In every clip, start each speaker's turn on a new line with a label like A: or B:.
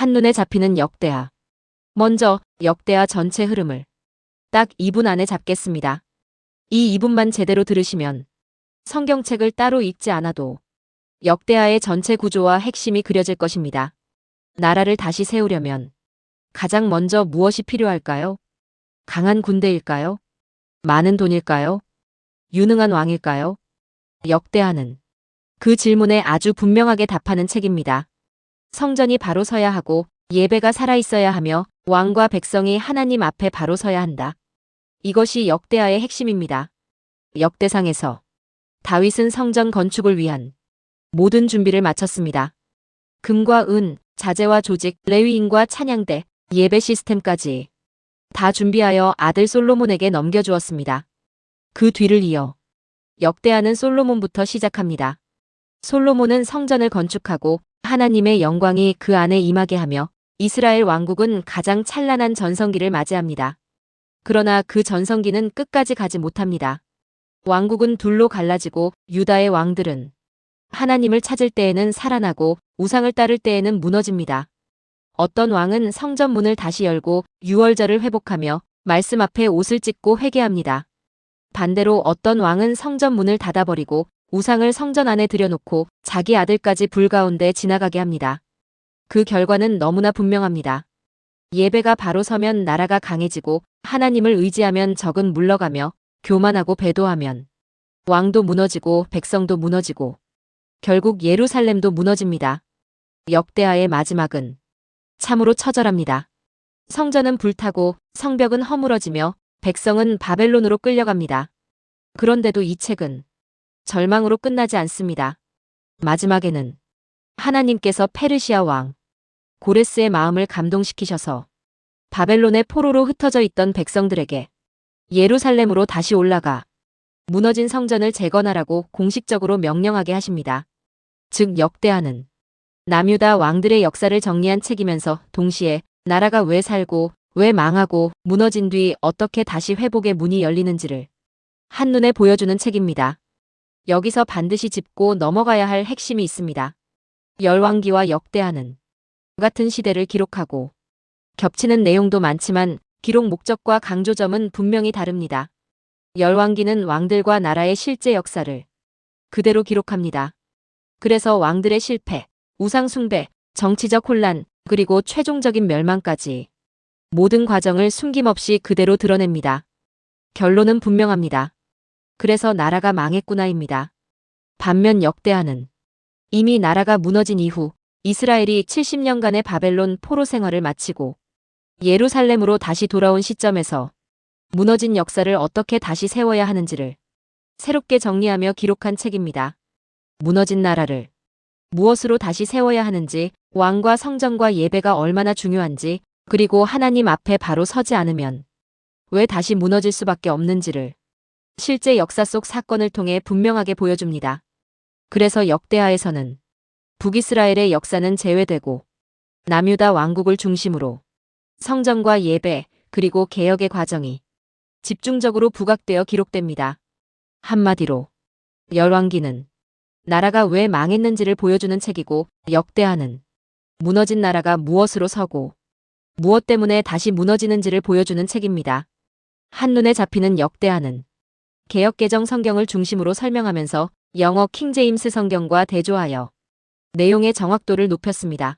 A: 한눈에 잡히는 역대하. 먼저 역대하 전체 흐름을 딱 2분 안에 잡겠습니다. 이 2분만 제대로 들으시면 성경책을 따로 읽지 않아도 역대하의 전체 구조와 핵심이 그려질 것입니다. 나라를 다시 세우려면 가장 먼저 무엇이 필요할까요? 강한 군대일까요? 많은 돈일까요? 유능한 왕일까요? 역대하는 그 질문에 아주 분명하게 답하는 책입니다. 성전이 바로 서야 하고 예배가 살아있어야 하며 왕과 백성이 하나님 앞에 바로 서야 한다. 이것이 역대하의 핵심입니다. 역대상에서 다윗은 성전 건축을 위한 모든 준비를 마쳤습니다. 금과 은, 자재와 조직, 레위인과 찬양대, 예배 시스템까지 다 준비하여 아들 솔로몬에게 넘겨주었습니다. 그 뒤를 이어 역대하는 솔로몬부터 시작합니다. 솔로몬은 성전을 건축하고 하나님의 영광이 그 안에 임하게 하며 이스라엘 왕국은 가장 찬란한 전성기를 맞이합니다. 그러나 그 전성기는 끝까지 가지 못합니다. 왕국은 둘로 갈라지고 유다의 왕들은 하나님을 찾을 때에는 살아나고 우상을 따를 때에는 무너집니다. 어떤 왕은 성전 문을 다시 열고 유월절을 회복하며 말씀 앞에 옷을 찢고 회개합니다. 반대로 어떤 왕은 성전 문을 닫아버리고 우상을 성전 안에 들여놓고 자기 아들까지 불 가운데 지나가게 합니다. 그 결과는 너무나 분명합니다. 예배가 바로 서면 나라가 강해지고 하나님을 의지하면 적은 물러가며 교만하고 배도하면 왕도 무너지고 백성도 무너지고 결국 예루살렘도 무너집니다. 역대하의 마지막은 참으로 처절합니다. 성전은 불타고 성벽은 허물어지며 백성은 바벨론으로 끌려갑니다. 그런데도 이 책은 절망으로 끝나지 않습니다. 마지막에는 하나님께서 페르시아 왕 고레스의 마음을 감동시키셔서 바벨론의 포로로 흩어져 있던 백성들에게 예루살렘으로 다시 올라가 무너진 성전을 재건하라고 공식적으로 명령하게 하십니다. 즉 역대하는 남유다 왕들의 역사를 정리한 책이면서 동시에 나라가 왜 살고 왜 망하고 무너진 뒤 어떻게 다시 회복의 문이 열리는지를 한눈에 보여주는 책입니다. 여기서 반드시 짚고 넘어가야 할 핵심이 있습니다. 열왕기와 역대하는 같은 시대를 기록하고 겹치는 내용도 많지만 기록 목적과 강조점은 분명히 다릅니다. 열왕기는 왕들과 나라의 실제 역사를 그대로 기록합니다. 그래서 왕들의 실패, 우상 숭배, 정치적 혼란, 그리고 최종적인 멸망까지 모든 과정을 숨김없이 그대로 드러냅니다. 결론은 분명합니다. 그래서 나라가 망했구나입니다. 반면 역대하는 이미 나라가 무너진 이후 이스라엘이 70년간의 바벨론 포로 생활을 마치고 예루살렘으로 다시 돌아온 시점에서 무너진 역사를 어떻게 다시 세워야 하는지를 새롭게 정리하며 기록한 책입니다. 무너진 나라를 무엇으로 다시 세워야 하는지, 왕과 성전과 예배가 얼마나 중요한지, 그리고 하나님 앞에 바로 서지 않으면 왜 다시 무너질 수밖에 없는지를 실제 역사 속 사건을 통해 분명하게 보여줍니다. 그래서 역대하에서는 북이스라엘의 역사는 제외되고 남유다 왕국을 중심으로 성전과 예배 그리고 개혁의 과정이 집중적으로 부각되어 기록됩니다. 한마디로 열왕기는 나라가 왜 망했는지를 보여주는 책이고 역대하는 무너진 나라가 무엇으로 서고 무엇 때문에 다시 무너지는지를 보여주는 책입니다. 한눈에 잡히는 역대하는 개역개정 성경을 중심으로 설명하면서 영어 킹제임스 성경과 대조하여 내용의 정확도를 높였습니다.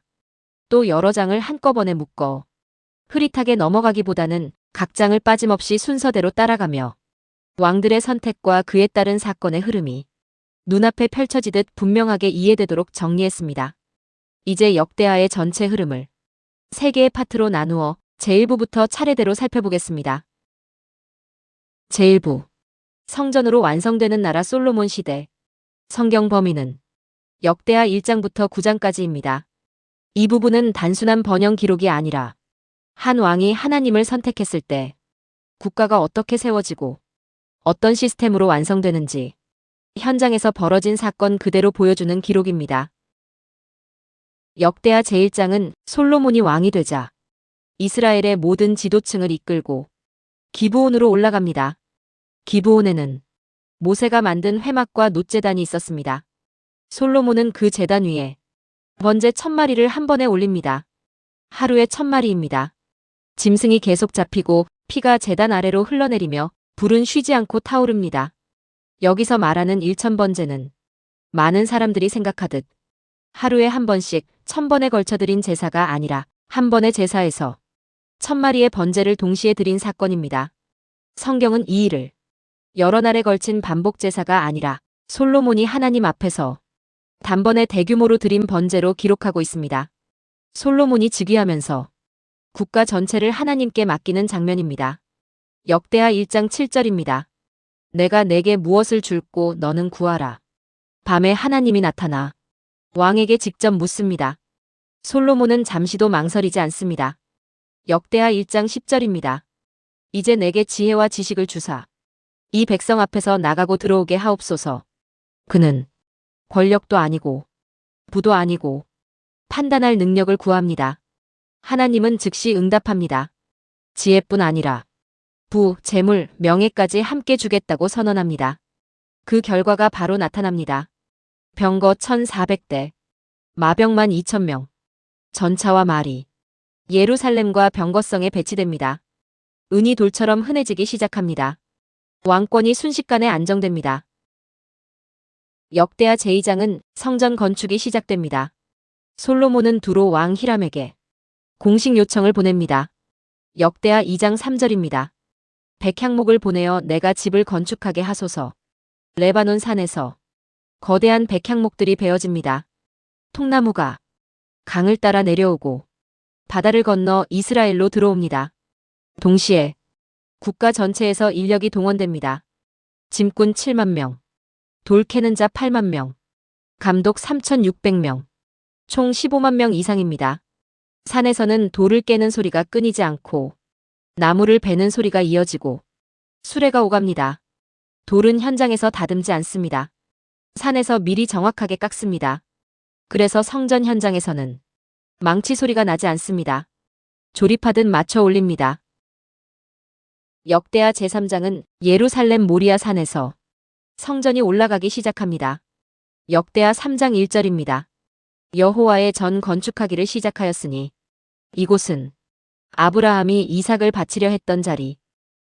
A: 또 여러 장을 한꺼번에 묶어 흐릿하게 넘어가기보다는 각 장을 빠짐없이 순서대로 따라가며 왕들의 선택과 그에 따른 사건의 흐름이 눈앞에 펼쳐지듯 분명하게 이해되도록 정리했습니다. 이제 역대하의 전체 흐름을 3개의 파트로 나누어 제1부부터 차례대로 살펴보겠습니다. 제1부 성전으로 완성되는 나라 솔로몬 시대. 성경 범위는 역대하 1장부터 9장까지입니다. 이 부분은 단순한 번영 기록이 아니라 한 왕이 하나님을 선택했을 때 국가가 어떻게 세워지고 어떤 시스템으로 완성되는지 현장에서 벌어진 사건 그대로 보여주는 기록입니다. 역대하 제1장은 솔로몬이 왕이 되자 이스라엘의 모든 지도층을 이끌고 기브온으로 올라갑니다. 기브온에는 모세가 만든 회막과 놋제단이 있었습니다. 솔로몬은 그 제단 위에 번제 1000마리를 한 번에 올립니다. 하루에 1000마리입니다. 짐승이 계속 잡히고 피가 제단 아래로 흘러내리며 불은 쉬지 않고 타오릅니다. 여기서 말하는 1000번제는 많은 사람들이 생각하듯 하루에 한 번씩 1000번에 걸쳐 드린 제사가 아니라 한 번의 제사에서 1000마리의 번제를 동시에 드린 사건입니다. 성경은 이 일을 여러 날에 걸친 반복 제사가 아니라 솔로몬이 하나님 앞에서 단번에 대규모로 드린 번제로 기록하고 있습니다. 솔로몬이 즉위하면서 국가 전체를 하나님께 맡기는 장면입니다. 역대하 1장 7절입니다. 내가 내게 무엇을 줄고 너는 구하라. 밤에 하나님이 나타나 왕에게 직접 묻습니다. 솔로몬은 잠시도 망설이지 않습니다. 역대하 1장 10절입니다. 이제 내게 지혜와 지식을 주사 이 백성 앞에서 나가고 들어오게 하옵소서. 그는 권력도 아니고 부도 아니고 판단할 능력을 구합니다. 하나님은 즉시 응답합니다. 지혜뿐 아니라 부, 재물, 명예까지 함께 주겠다고 선언합니다. 그 결과가 바로 나타납니다. 병거 1400대, 마병만 2000명, 전차와 말이 예루살렘과 병거성에 배치됩니다. 은이 돌처럼 흔해지기 시작합니다. 왕권이 순식간에 안정됩니다. 역대하 제2장은 성전 건축이 시작됩니다. 솔로몬은 두로 왕 히람에게 공식 요청을 보냅니다. 역대하 2장 3절입니다. 백향목을 보내어 내가 집을 건축하게 하소서. 레바논 산에서 거대한 백향목들이 베어집니다. 통나무가 강을 따라 내려오고 바다를 건너 이스라엘로 들어옵니다. 동시에 국가 전체에서 인력이 동원됩니다. 짐꾼 7만 명, 돌 캐는 자 8만 명, 감독 3600명, 총 15만 명 이상입니다. 산에서는 돌을 깨는 소리가 끊이지 않고 나무를 베는 소리가 이어지고 수레가 오갑니다. 돌은 현장에서 다듬지 않습니다. 산에서 미리 정확하게 깎습니다. 그래서 성전 현장에서는 망치 소리가 나지 않습니다. 조립하듯 맞춰 올립니다. 역대하 제3장은 예루살렘 모리아 산에서 성전이 올라가기 시작합니다. 역대하 3장 1절입니다. 여호와의 전 건축하기를 시작하였으니 이곳은 아브라함이 이삭을 바치려 했던 자리,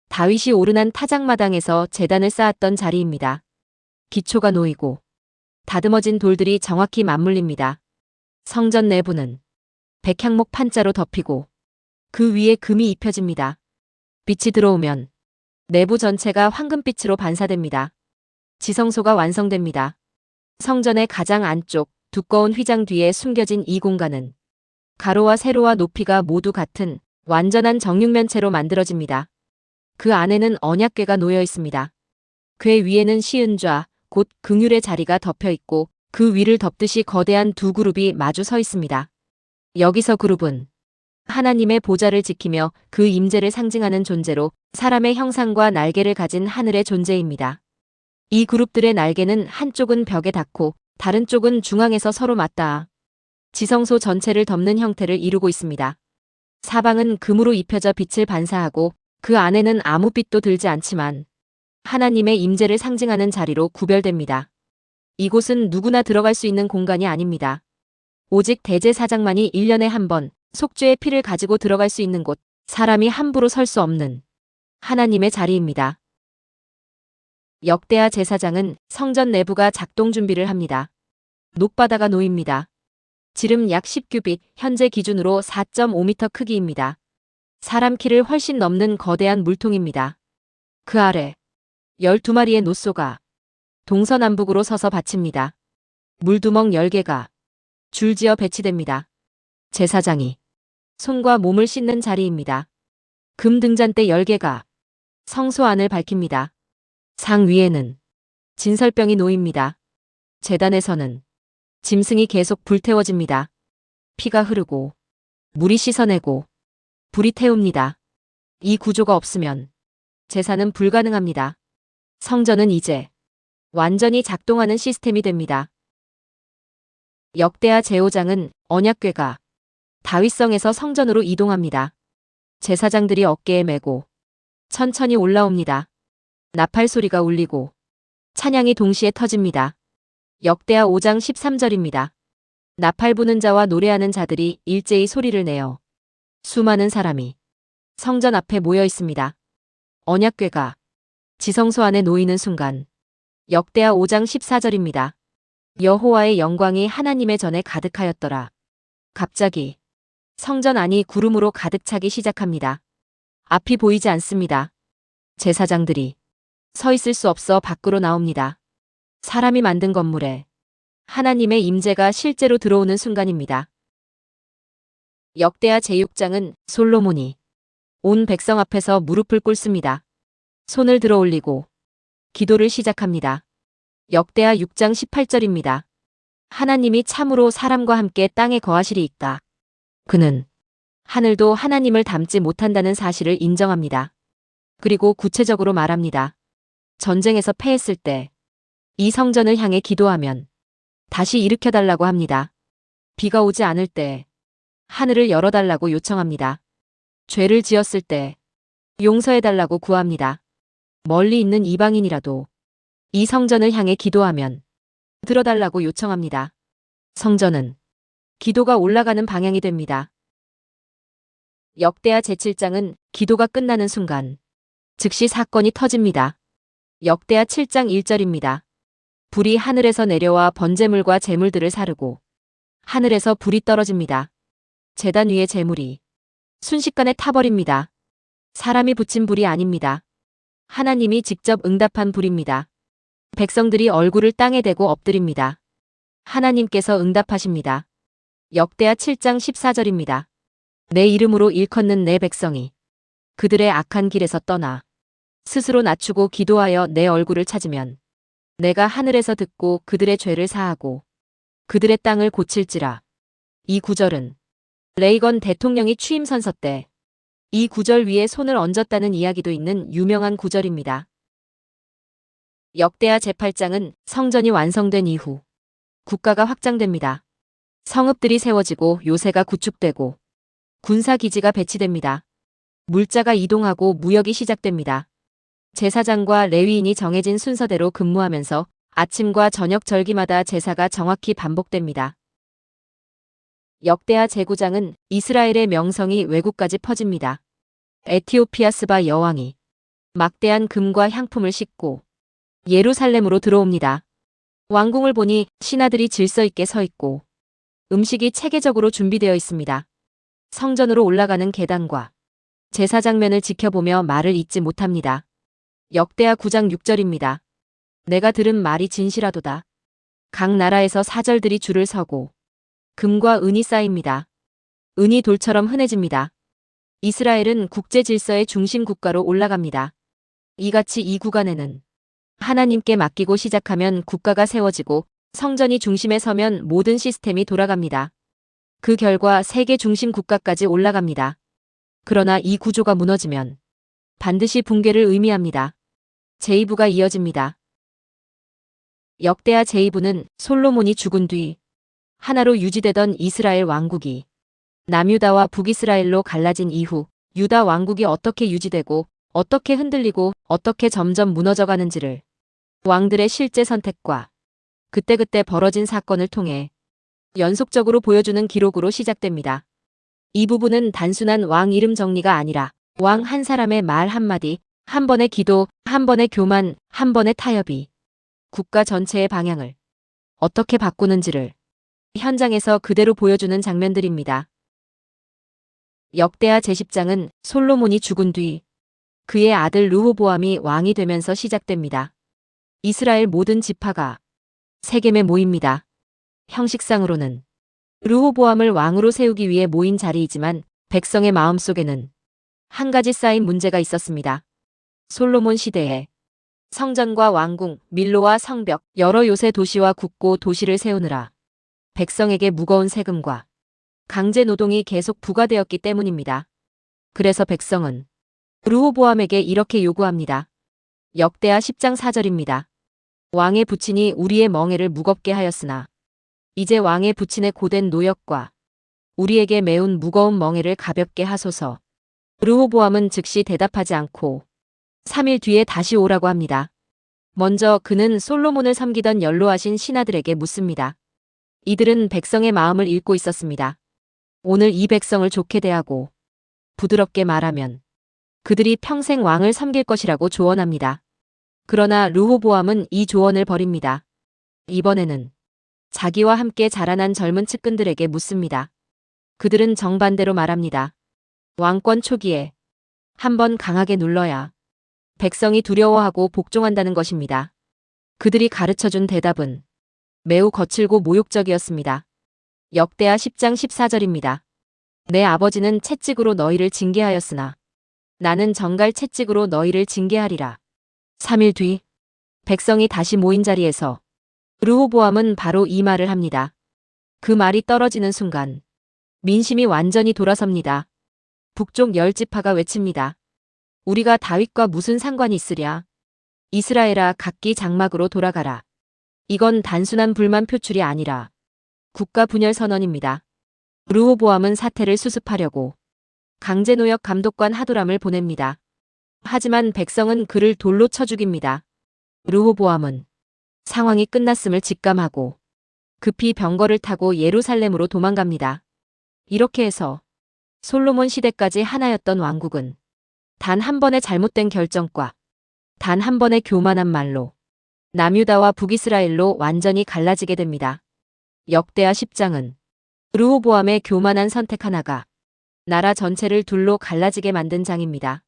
A: 다윗이 오르난 타작마당에서 제단을 쌓았던 자리입니다. 기초가 놓이고 다듬어진 돌들이 정확히 맞물립니다. 성전 내부는 백향목 판자로 덮이고 그 위에 금이 입혀집니다. 빛이 들어오면 내부 전체가 황금빛으로 반사됩니다. 지성소가 완성됩니다. 성전의 가장 안쪽 두꺼운 휘장 뒤에 숨겨진 이 공간은 가로와 세로와 높이가 모두 같은 완전한 정육면체로 만들어집니다. 그 안에는 언약궤가 놓여 있습니다. 궤 위에는 시은좌, 곧 긍휼의 자리가 덮여 있고 그 위를 덮듯이 거대한 두 그룹이 마주 서 있습니다. 여기서 그룹은 하나님의 보좌를 지키며 그 임재를 상징하는 존재로 사람의 형상과 날개를 가진 하늘의 존재입니다. 이 그룹들의 날개는 한쪽은 벽에 닿고 다른 쪽은 중앙에서 서로 맞닿아 지성소 전체를 덮는 형태를 이루고 있습니다. 사방은 금으로 입혀져 빛을 반사하고 그 안에는 아무 빛도 들지 않지만 하나님의 임재를 상징하는 자리로 구별됩니다. 이곳은 누구나 들어갈 수 있는 공간이 아닙니다. 오직 대제사장만이 1년에 한 번 속죄의 피를 가지고 들어갈 수 있는 곳, 사람이 함부로 설 수 없는 하나님의 자리입니다. 역대하 제사장은 성전 내부가 작동 준비를 합니다. 녹바다가 놓입니다. 지름 약 10규빗, 현재 기준으로 4.5m 크기입니다. 사람 키를 훨씬 넘는 거대한 물통입니다. 그 아래 12마리의 노소가 동서남북으로 서서 받칩니다. 물두멍 10개가 줄지어 배치됩니다. 제사장이 손과 몸을 씻는 자리입니다. 금 등잔대 10개가 성소 안을 밝힙니다. 상 위에는 진설병이 놓입니다. 제단에서는 짐승이 계속 불태워집니다. 피가 흐르고 물이 씻어내고 불이 태웁니다. 이 구조가 없으면 제사는 불가능합니다. 성전은 이제 완전히 작동하는 시스템이 됩니다. 역대하 제5장은 언약궤가 다윗성에서 성전으로 이동합니다. 제사장들이 어깨에 메고 천천히 올라옵니다. 나팔 소리가 울리고 찬양이 동시에 터집니다. 역대하 5장 13절입니다. 나팔 부는 자와 노래하는 자들이 일제히 소리를 내어 수많은 사람이 성전 앞에 모여 있습니다. 언약궤가 지성소 안에 놓이는 순간 역대하 5장 14절입니다. 여호와의 영광이 하나님의 전에 가득하였더라. 갑자기 성전 안이 구름으로 가득 차기 시작합니다. 앞이 보이지 않습니다. 제사장들이 서 있을 수 없어 밖으로 나옵니다. 사람이 만든 건물에 하나님의 임재가 실제로 들어오는 순간입니다. 역대하 제6장은 솔로몬이 온 백성 앞에서 무릎을 꿇습니다. 손을 들어 올리고 기도를 시작합니다. 역대하 6장 18절입니다. 하나님이 참으로 사람과 함께 땅에 거하시리이까. 그는 하늘도 하나님을 닮지 못한다는 사실을 인정합니다. 그리고 구체적으로 말합니다. 전쟁에서 패했을 때 이 성전을 향해 기도하면 다시 일으켜달라고 합니다. 비가 오지 않을 때 하늘을 열어달라고 요청합니다. 죄를 지었을 때 용서해달라고 구합니다. 멀리 있는 이방인이라도 이 성전을 향해 기도하면 들어달라고 요청합니다. 성전은 기도가 올라가는 방향이 됩니다. 역대하 제7장은 기도가 끝나는 순간 즉시 사건이 터집니다. 역대하 7장 1절입니다. 불이 하늘에서 내려와 번제물과 제물들을 사르고 하늘에서 불이 떨어집니다. 제단 위의 제물이 순식간에 타버립니다. 사람이 붙인 불이 아닙니다. 하나님이 직접 응답한 불입니다. 백성들이 얼굴을 땅에 대고 엎드립니다. 하나님께서 응답하십니다. 역대하 7장 14절입니다. 내 이름으로 일컫는 내 백성이 그들의 악한 길에서 떠나 스스로 낮추고 기도하여 내 얼굴을 찾으면 내가 하늘에서 듣고 그들의 죄를 사하고 그들의 땅을 고칠지라. 이 구절은 레이건 대통령이 취임 선서 때 이 구절 위에 손을 얹었다는 이야기도 있는 유명한 구절입니다. 역대하 제8장은 성전이 완성된 이후 국가가 확장됩니다. 성읍들이 세워지고 요새가 구축되고 군사기지가 배치됩니다. 물자가 이동하고 무역이 시작됩니다. 제사장과 레위인이 정해진 순서대로 근무하면서 아침과 저녁 절기마다 제사가 정확히 반복됩니다. 역대하 제9장은 이스라엘의 명성이 외국까지 퍼집니다. 에티오피아 스바 여왕이 막대한 금과 향품을 싣고 예루살렘으로 들어옵니다. 왕궁을 보니 신하들이 질서 있게 서 있고 음식이 체계적으로 준비되어 있습니다. 성전으로 올라가는 계단과 제사 장면을 지켜보며 말을 잇지 못합니다. 역대하 9장 6절입니다. 내가 들은 말이 진실하도다. 각 나라에서 사절들이 줄을 서고 금과 은이 쌓입니다. 은이 돌처럼 흔해집니다. 이스라엘은 국제 질서의 중심 국가로 올라갑니다. 이같이 이 구간에는 하나님께 맡기고 시작하면 국가가 세워지고 성전이 중심에 서면 모든 시스템이 돌아갑니다. 그 결과 세계 중심 국가까지 올라갑니다. 그러나 이 구조가 무너지면 반드시 붕괴를 의미합니다. 제2부가 이어집니다. 역대하 제2부는 솔로몬이 죽은 뒤 하나로 유지되던 이스라엘 왕국이 남유다와 북이스라엘로 갈라진 이후 유다 왕국이 어떻게 유지되고 어떻게 흔들리고 어떻게 점점 무너져가는지를 왕들의 실제 선택과 그때그때 벌어진 사건을 통해 연속적으로 보여주는 기록으로 시작됩니다. 이 부분은 단순한 왕 이름 정리가 아니라 왕 한 사람의 말 한마디, 한 번의 기도, 한 번의 교만, 한 번의 타협이 국가 전체의 방향을 어떻게 바꾸는지를 현장에서 그대로 보여주는 장면들입니다. 역대하 제10장은 솔로몬이 죽은 뒤 그의 아들 르호보암이 왕이 되면서 시작됩니다. 이스라엘 모든 지파가 세겜에 모입니다. 형식상으로는 르호보암을 왕으로 세우기 위해 모인 자리이지만 백성의 마음속에는 한 가지 쌓인 문제가 있었습니다. 솔로몬 시대에 성전과 왕궁, 밀로와 성벽, 여러 요새 도시와 국고 도시를 세우느라 백성에게 무거운 세금과 강제 노동이 계속 부과되었기 때문입니다. 그래서 백성은 르호보암에게 이렇게 요구합니다. 역대하 10장 4절입니다. 왕의 부친이 우리의 멍에를 무겁게 하였으나 이제 왕의 부친의 고된 노역과 우리에게 매운 무거운 멍에를 가볍게 하소서. 르호보암은 즉시 대답하지 않고 3일 뒤에 다시 오라고 합니다. 먼저 그는 솔로몬을 섬기던 연로하신 신하들에게 묻습니다. 이들은 백성의 마음을 읽고 있었습니다. 오늘 이 백성을 좋게 대하고 부드럽게 말하면 그들이 평생 왕을 섬길 것이라고 조언합니다. 그러나 르호보암은 이 조언을 버립니다. 이번에는 자기와 함께 자라난 젊은 측근들에게 묻습니다. 그들은 정반대로 말합니다. 왕권 초기에 한번 강하게 눌러야 백성이 두려워하고 복종한다는 것입니다. 그들이 가르쳐준 대답은 매우 거칠고 모욕적이었습니다. 역대하 10장 14절입니다. 내 아버지는 채찍으로 너희를 징계하였으나 나는 정갈 채찍으로 너희를 징계하리라. 3일 뒤 백성이 다시 모인 자리에서 르호보암은 바로 이 말을 합니다. 그 말이 떨어지는 순간 민심이 완전히 돌아섭니다. 북쪽 10지파가 외칩니다. 우리가 다윗과 무슨 상관이 있으랴. 이스라엘아 각기 장막으로 돌아가라. 이건 단순한 불만 표출이 아니라 국가 분열 선언입니다. 르호보암은 사태를 수습하려고 강제노역 감독관 하도람을 보냅니다. 하지만 백성은 그를 돌로 쳐 죽입니다. 르호보암은 상황이 끝났음을 직감하고 급히 병거를 타고 예루살렘으로 도망갑니다. 이렇게 해서 솔로몬 시대까지 하나였던 왕국은 단 한 번의 잘못된 결정과 단 한 번의 교만한 말로 남유다와 북이스라엘로 완전히 갈라지게 됩니다. 역대하 10장은 르호보암의 교만한 선택 하나가 나라 전체를 둘로 갈라지게 만든 장입니다.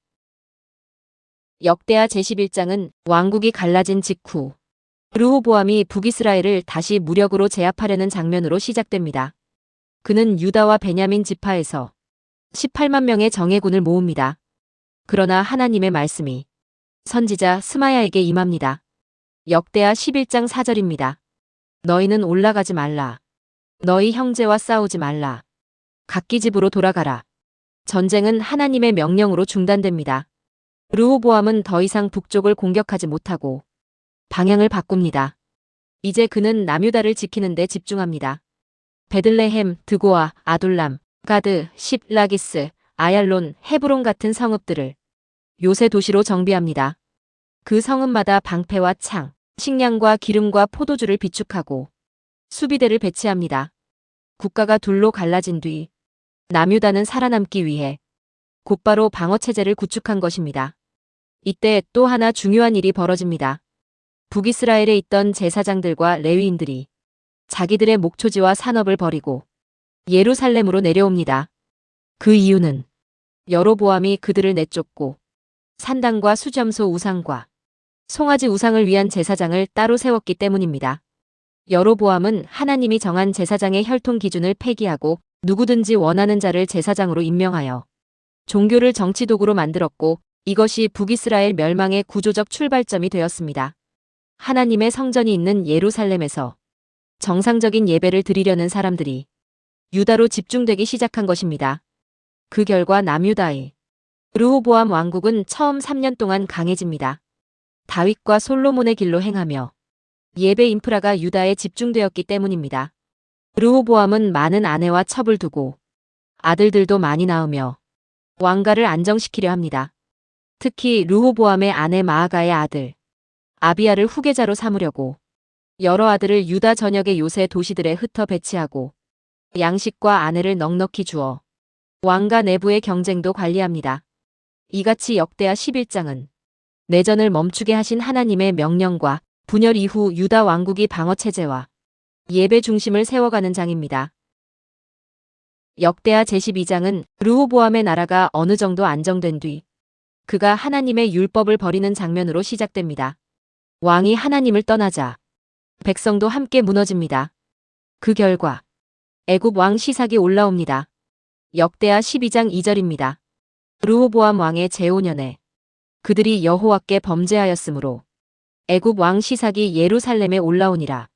A: 역대하 제11장은 왕국이 갈라진 직후 르호보암이 북이스라엘을 다시 무력으로 제압하려는 장면으로 시작됩니다. 그는 유다와 베냐민 지파에서 18만 명의 정예군을 모읍니다. 그러나 하나님의 말씀이 선지자 스마야에게 임합니다. 역대하 11장 4절입니다. 너희는 올라가지 말라. 너희 형제와 싸우지 말라. 각기 집으로 돌아가라. 전쟁은 하나님의 명령으로 중단됩니다. 르호보암은 더 이상 북쪽을 공격하지 못하고 방향을 바꿉니다. 이제 그는 남유다를 지키는 데 집중합니다. 베들레헴, 드고아, 아둘람, 가드, 십라기스, 아얄론, 헤브론 같은 성읍들을 요새 도시로 정비합니다. 그 성읍마다 방패와 창, 식량과 기름과 포도주를 비축하고 수비대를 배치합니다. 국가가 둘로 갈라진 뒤 남유다는 살아남기 위해 곧바로 방어체제를 구축한 것입니다. 이때 또 하나 중요한 일이 벌어집니다. 북이스라엘에 있던 제사장들과 레위인들이 자기들의 목초지와 산업을 버리고 예루살렘으로 내려옵니다. 그 이유는 여로보암이 그들을 내쫓고 산당과 수점소 우상과 송아지 우상을 위한 제사장을 따로 세웠기 때문입니다. 여로보암은 하나님이 정한 제사장의 혈통 기준을 폐기하고 누구든지 원하는 자를 제사장으로 임명하여 종교를 정치 도구로 만들었고 이것이 북이스라엘 멸망의 구조적 출발점이 되었습니다. 하나님의 성전이 있는 예루살렘에서 정상적인 예배를 드리려는 사람들이 유다로 집중되기 시작한 것입니다. 그 결과 남유다의 르호보암 왕국은 처음 3년 동안 강해집니다. 다윗과 솔로몬의 길로 행하며 예배 인프라가 유다에 집중되었기 때문입니다. 르호보암은 많은 아내와 첩을 두고 아들들도 많이 낳으며 왕가를 안정시키려 합니다. 특히 르호보암의 아내 마아가의 아들 아비야를 후계자로 삼으려고 여러 아들을 유다 전역의 요새 도시들에 흩어 배치하고 양식과 아내를 넉넉히 주어 왕가 내부의 경쟁도 관리합니다. 이같이 역대하 11장은 내전을 멈추게 하신 하나님의 명령과 분열 이후 유다 왕국이 방어체제와 예배 중심을 세워가는 장입니다. 역대하 제12장은 르호보암의 나라가 어느 정도 안정된 뒤 그가 하나님의 율법을 버리는 장면으로 시작됩니다. 왕이 하나님을 떠나자 백성도 함께 무너집니다. 그 결과 애굽 왕 시삭이 올라옵니다. 역대하 12장 2절입니다. 르호보암 왕의 제5년에 그들이 여호와께 범죄하였으므로 애굽 왕 시삭이 예루살렘에 올라오니라.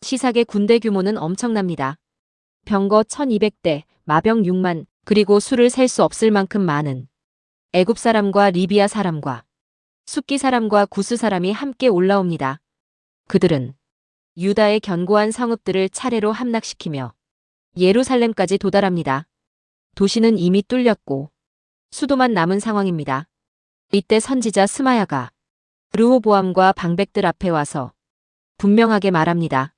A: 시삭의 군대 규모는 엄청납니다. 병거 1200대, 마병 6만, 그리고 수를 셀 수 없을 만큼 많은 애굽 사람과 리비아 사람과 숫기 사람과 구스 사람이 함께 올라옵니다. 그들은 유다의 견고한 성읍들을 차례로 함락시키며 예루살렘까지 도달합니다. 도시는 이미 뚫렸고 수도만 남은 상황입니다. 이때 선지자 스마야가 르호보암과 방백들 앞에 와서 분명하게 말합니다.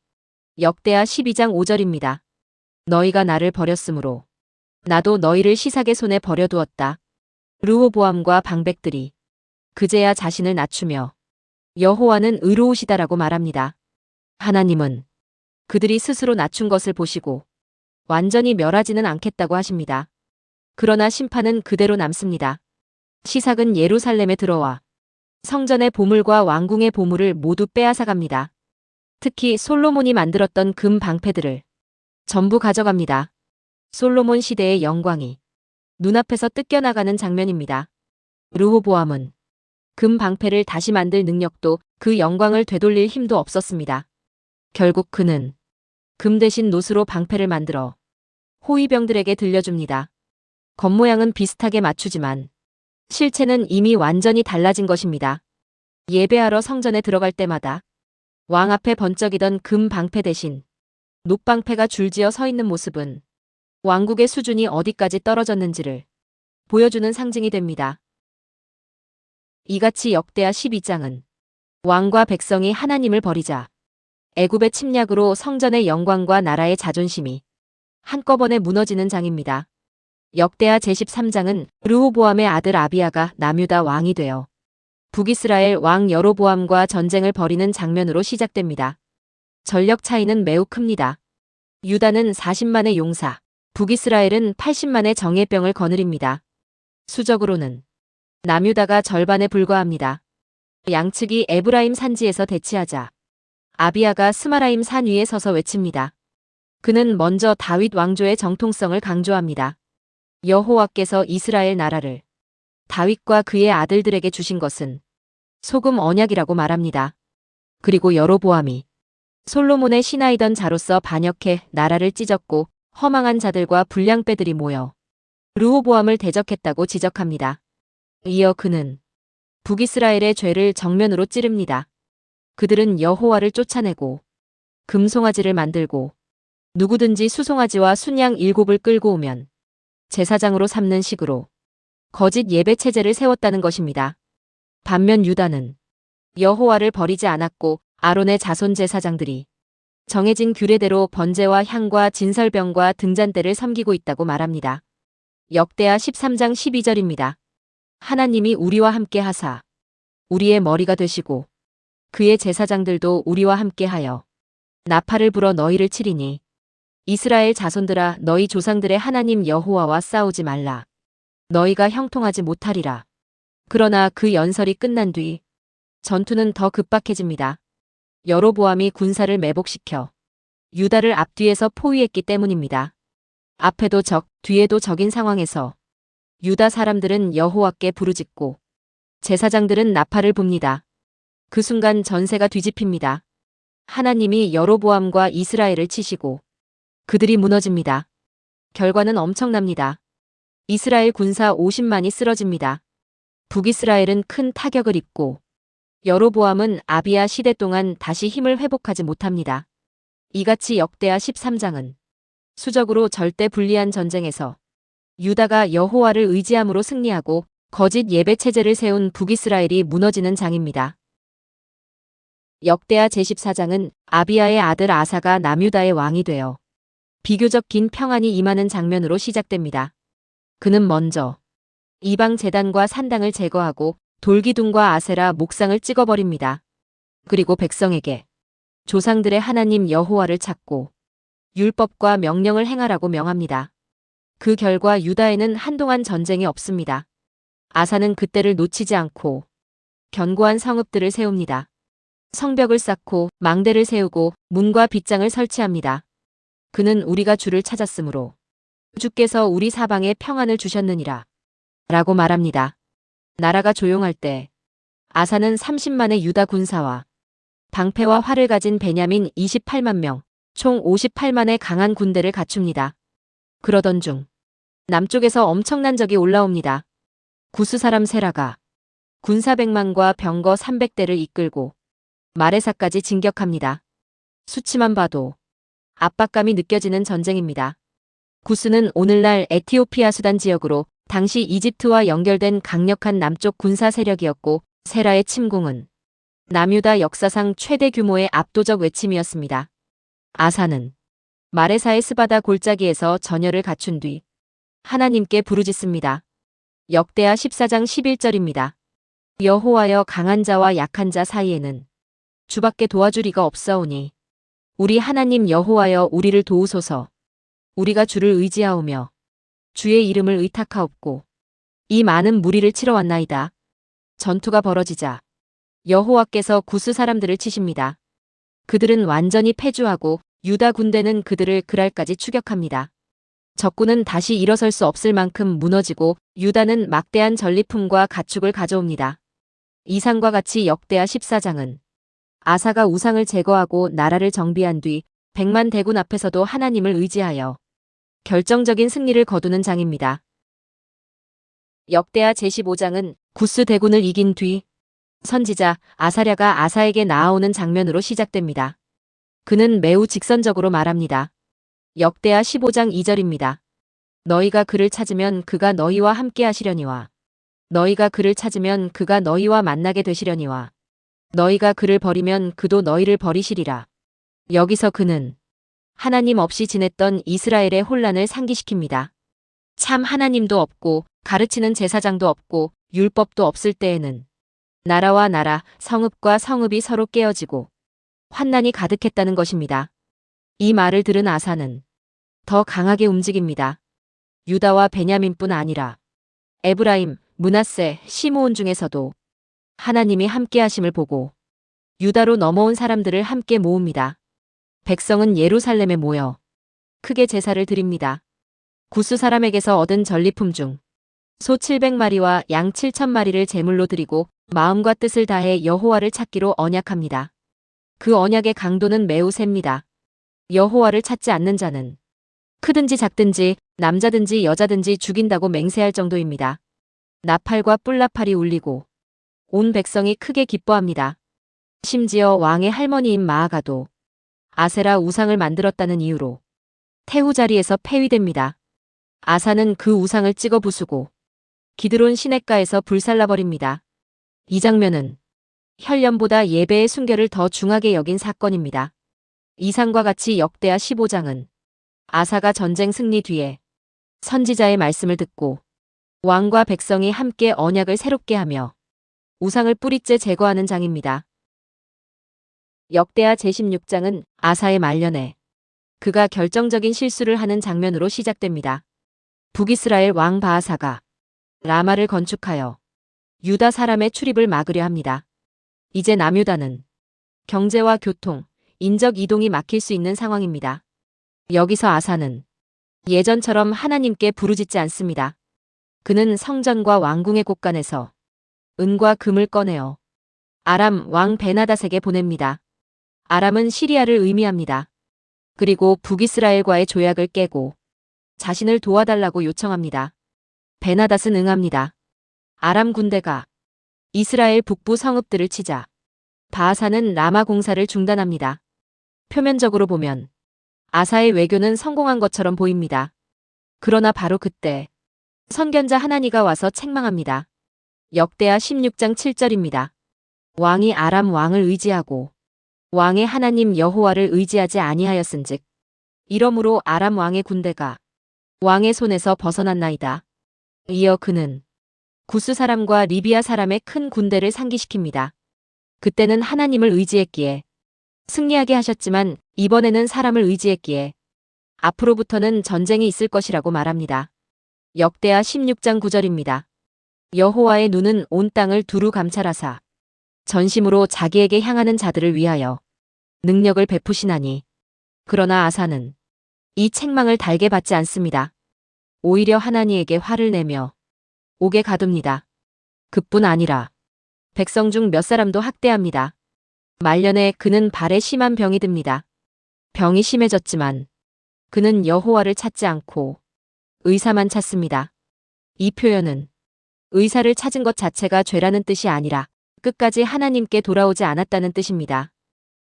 A: 역대하 12장 5절입니다. 너희가 나를 버렸으므로 나도 너희를 시삭의 손에 버려두었다. 르호보암과 방백들이 그제야 자신을 낮추며 여호와는 의로우시다라고 말합니다. 하나님은 그들이 스스로 낮춘 것을 보시고 완전히 멸하지는 않겠다고 하십니다. 그러나 심판은 그대로 남습니다. 시삭은 예루살렘에 들어와 성전의 보물과 왕궁의 보물을 모두 빼앗아갑니다. 특히 솔로몬이 만들었던 금 방패들을 전부 가져갑니다. 솔로몬 시대의 영광이 눈앞에서 뜯겨나가는 장면입니다. 르호보암은 금 방패를 다시 만들 능력도 그 영광을 되돌릴 힘도 없었습니다. 결국 그는 금 대신 놋으로 방패를 만들어 호위병들에게 들려줍니다. 겉모양은 비슷하게 맞추지만 실체는 이미 완전히 달라진 것입니다. 예배하러 성전에 들어갈 때마다 왕 앞에 번쩍이던 금 방패 대신 놋방패가 줄지어 서 있는 모습은 왕국의 수준이 어디까지 떨어졌는지를 보여주는 상징이 됩니다. 이같이 역대하 12장은 왕과 백성이 하나님을 버리자 애굽의 침략으로 성전의 영광과 나라의 자존심이 한꺼번에 무너지는 장입니다. 역대하 제13장은 르호보암의 아들 아비야가 남유다 왕이 되어 북이스라엘 왕 여로보암과 전쟁을 벌이는 장면으로 시작됩니다. 전력 차이는 매우 큽니다. 유다는 40만의 용사, 북이스라엘은 80만의 정예병을 거느립니다. 수적으로는 남유다가 절반에 불과합니다. 양측이 에브라임 산지에서 대치하자 아비야가 스마라임 산 위에 서서 외칩니다. 그는 먼저 다윗 왕조의 정통성을 강조합니다. 여호와께서 이스라엘 나라를 다윗과 그의 아들들에게 주신 것은 소금 언약이라고 말합니다. 그리고 여로보암이 솔로몬의 신하이던 자로서 반역해 나라를 찢었고 허망한 자들과 불량배들이 모여 르호보암을 대적했다고 지적합니다. 이어 그는 북이스라엘의 죄를 정면으로 찌릅니다. 그들은 여호와를 쫓아내고 금송아지를 만들고 누구든지 수송아지와 순양 7을 끌고 오면 제사장으로 삼는 식으로 거짓 예배 체제를 세웠다는 것입니다. 반면 유다는 여호와를 버리지 않았고 아론의 자손 제사장들이 정해진 규례대로 번제와 향과 진설병과 등잔대를 섬기고 있다고 말합니다. 역대하 13장 12절입니다. 하나님이 우리와 함께 하사 우리의 머리가 되시고 그의 제사장들도 우리와 함께 하여 나팔을 불어 너희를 치리니 이스라엘 자손들아 너희 조상들의 하나님 여호와와 싸우지 말라. 너희가 형통하지 못하리라. 그러나 그 연설이 끝난 뒤 전투는 더 급박해집니다. 여로보암이 군사를 매복시켜 유다를 앞뒤에서 포위했기 때문입니다. 앞에도 적, 뒤에도 적인 상황에서 유다 사람들은 여호와께 부르짖고 제사장들은 나팔을 붑니다. 그 순간 전세가 뒤집힙니다. 하나님이 여로보암과 이스라엘을 치시고 그들이 무너집니다. 결과는 엄청납니다. 이스라엘 군사 50만이 쓰러집니다. 북이스라엘은 큰 타격을 입고 여로보암은 아비야 시대 동안 다시 힘을 회복하지 못합니다. 이같이 역대하 13장은 수적으로 절대 불리한 전쟁에서 유다가 여호와를 의지함으로 승리하고 거짓 예배 체제를 세운 북이스라엘이 무너지는 장입니다. 역대하 제14장은 아비야의 아들 아사가 남유다의 왕이 되어 비교적 긴 평안이 임하는 장면으로 시작됩니다. 그는 먼저 이방 제단과 산당을 제거하고 돌기둥과 아세라 목상을 찍어버립니다. 그리고 백성에게 조상들의 하나님 여호와를 찾고 율법과 명령을 행하라고 명합니다. 그 결과 유다에는 한동안 전쟁이 없습니다. 아사는 그때를 놓치지 않고 견고한 성읍들을 세웁니다. 성벽을 쌓고 망대를 세우고 문과 빗장을 설치합니다. 그는 우리가 주를 찾았으므로 주께서 우리 사방에 평안을 주셨느니라 라고 말합니다. 나라가 조용할 때 아사는 30만의 유다 군사와 방패와 활을 가진 베냐민 28만 명, 총 58만의 강한 군대를 갖춥니다. 그러던 중 남쪽에서 엄청난 적이 올라옵니다. 구스 사람 세라가 군사 100만과 병거 300대를 이끌고 마레사까지 진격합니다. 수치만 봐도 압박감이 느껴지는 전쟁입니다. 구스는 오늘날 에티오피아 수단 지역으로 당시 이집트와 연결된 강력한 남쪽 군사 세력이었고 세라의 침공은 남유다 역사상 최대 규모의 압도적 외침이었습니다. 아사는 마레사의 스바다 골짜기에서 전열을 갖춘 뒤 하나님께 부르짖습니다. 역대하 14장 11절입니다. 여호와여, 강한 자와 약한 자 사이에는 주밖에 도와줄 이가 없사오니 우리 하나님 여호와여, 우리를 도우소서. 우리가 주를 의지하오며 주의 이름을 의탁하옵고 이 많은 무리를 치러 왔나이다. 전투가 벌어지자 여호와께서 구스 사람들을 치십니다. 그들은 완전히 패주하고 유다 군대는 그들을 그랄까지 추격합니다. 적군은 다시 일어설 수 없을 만큼 무너지고 유다는 막대한 전리품과 가축을 가져옵니다. 이상과 같이 역대하 14장은 아사가 우상을 제거하고 나라를 정비한 뒤 100만 대군 앞에서도 하나님을 의지하여 결정적인 승리를 거두는 장입니다. 역대하 제15장은 구스 대군을 이긴 뒤 선지자 아사랴가 아사에게 나아오는 장면으로 시작됩니다. 그는 매우 직선적으로 말합니다. 역대하 15장 2절입니다. 너희가 그를 찾으면 그가 너희와 함께 하시려니와 너희가 그를 찾으면 그가 너희와 만나게 되시려니와 너희가 그를 버리면 그도 너희를 버리시리라. 여기서 그는 하나님 없이 지냈던 이스라엘의 혼란을 상기시킵니다. 참 하나님도 없고 가르치는 제사장도 없고 율법도 없을 때에는 나라와 나라, 성읍과 성읍이 서로 깨어지고 환난이 가득했다는 것입니다. 이 말을 들은 아사는 더 강하게 움직입니다. 유다와 베냐민뿐 아니라 에브라임, 므낫세, 시므온 중에서도 하나님이 함께 하심을 보고 유다로 넘어온 사람들을 함께 모읍니다. 백성은 예루살렘에 모여 크게 제사를 드립니다. 구스 사람에게서 얻은 전리품 중 소 700마리와 양 7,000마리를 제물로 드리고 마음과 뜻을 다해 여호와를 찾기로 언약합니다. 그 언약의 강도는 매우 셉니다. 여호와를 찾지 않는 자는 크든지 작든지 남자든지 여자든지 죽인다고 맹세할 정도입니다. 나팔과 뿔나팔이 울리고 온 백성이 크게 기뻐합니다. 심지어 왕의 할머니인 마아가도 아세라 우상을 만들었다는 이유로 태후 자리에서 폐위됩니다. 아사는 그 우상을 찍어 부수고 기드론 시냇가에서 불살라버립니다. 이 장면은 혈련보다 예배의 순결을 더 중하게 여긴 사건입니다. 이상과 같이 역대하 15장은 아사가 전쟁 승리 뒤에 선지자의 말씀을 듣고 왕과 백성이 함께 언약을 새롭게 하며 우상을 뿌리째 제거하는 장입니다. 역대하 제16장은 아사의 말년에 그가 결정적인 실수를 하는 장면으로 시작됩니다. 북이스라엘 왕 바아사가 라마를 건축하여 유다 사람의 출입을 막으려 합니다. 이제 남유다는 경제와 교통, 인적 이동이 막힐 수 있는 상황입니다. 여기서 아사는 예전처럼 하나님께 부르짖지 않습니다. 그는 성전과 왕궁의 곳간에서 은과 금을 꺼내어 아람 왕 베나닷에게 보냅니다. 아람은 시리아를 의미합니다. 그리고 북이스라엘과의 조약을 깨고 자신을 도와달라고 요청합니다. 베나닷은 응합니다. 아람 군대가 이스라엘 북부 성읍들을 치자 바아사는 라마 공사를 중단합니다. 표면적으로 보면 아사의 외교는 성공한 것처럼 보입니다. 그러나 바로 그때 선견자 하나니가 와서 책망합니다. 역대하 16장 7절입니다. 왕이 아람 왕을 의지하고 왕의 하나님 여호와를 의지하지 아니하였은즉 이러므로 아람 왕의 군대가 왕의 손에서 벗어났나이다. 이어 그는 구스 사람과 리비아 사람의 큰 군대를 상기시킵니다. 그때는 하나님을 의지했기에 승리하게 하셨지만 이번에는 사람을 의지했기에 앞으로부터는 전쟁이 있을 것이라고 말합니다. 역대하 16장 9절입니다. 여호와의 눈은 온 땅을 두루 감찰하사 전심으로 자기에게 향하는 자들을 위하여 능력을 베푸시나니 그러나 아사는 이 책망을 달게 받지 않습니다. 오히려 하나님에게 화를 내며 옥에 가둡니다. 그뿐 아니라 백성 중 몇 사람도 학대합니다. 말년에 그는 발에 심한 병이 듭니다. 병이 심해졌지만 그는 여호와를 찾지 않고 의사만 찾습니다. 이 표현은 의사를 찾은 것 자체가 죄라는 뜻이 아니라 끝까지 하나님께 돌아오지 않았다는 뜻입니다.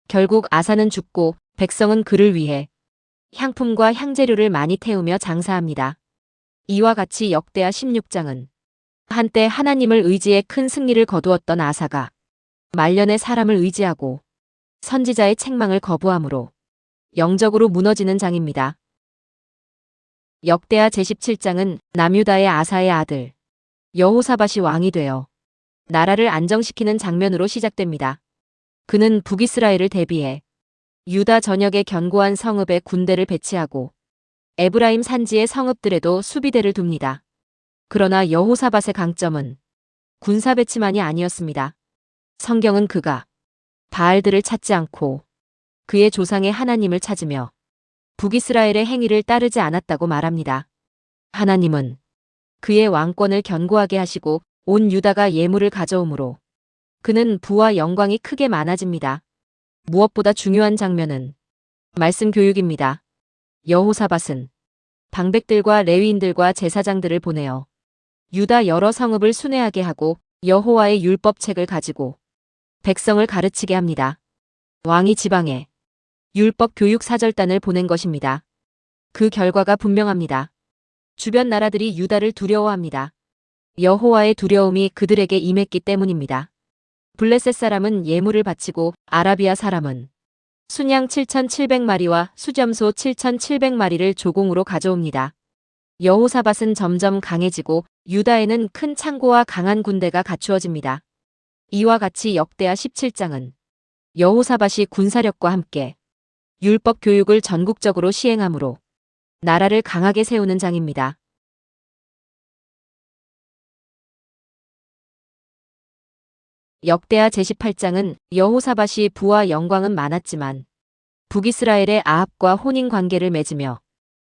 A: 결국 아사는 죽고 백성은 그를 위해 향품과 향재료를 많이 태우며 장사합니다. 이와 같이 역대하 16장은 한때 하나님을 의지해 큰 승리를 거두었던 아사가 말년에 사람을 의지하고 선지자의 책망을 거부함으로 영적으로 무너지는 장입니다. 역대하 제17장은 남유다의 아사의 아들 여호사밧이 왕이 되어 나라를 안정시키는 장면으로 시작됩니다. 그는 북이스라엘을 대비해 유다 전역의 견고한 성읍에 군대를 배치하고 에브라임 산지의 성읍들에도 수비대를 둡니다. 그러나 여호사밧의 강점은 군사 배치만이 아니었습니다. 성경은 그가 바알들을 찾지 않고 그의 조상의 하나님을 찾으며 북이스라엘의 행위를 따르지 않았다고 말합니다. 하나님은 그의 왕권을 견고하게 하시고 온 유다가 예물을 가져오므로 그는 부와 영광이 크게 많아집니다. 무엇보다 중요한 장면은 말씀 교육입니다. 여호사밧은 방백들과 레위인들과 제사장들을 보내어 유다 여러 성읍을 순회하게 하고 여호와의 율법책을 가지고 백성을 가르치게 합니다. 왕이 지방에 율법 교육 사절단을 보낸 것입니다. 그 결과가 분명합니다. 주변 나라들이 유다를 두려워합니다. 여호와의 두려움이 그들에게 임했기 때문입니다. 블레셋 사람은 예물을 바치고 아라비아 사람은 순양 7,700마리와 수점소 7,700마리를 조공으로 가져옵니다. 여호사밧은 점점 강해지고 유다에는 큰 창고와 강한 군대가 갖추어집니다. 이와 같이 역대하 17장은 여호사밧이 군사력과 함께 율법 교육을 전국적으로 시행함으로 나라를 강하게 세우는 장입니다. 역대하 제18장은 여호사밧이 부와 영광은 많았지만 북이스라엘의 아합과 혼인 관계를 맺으며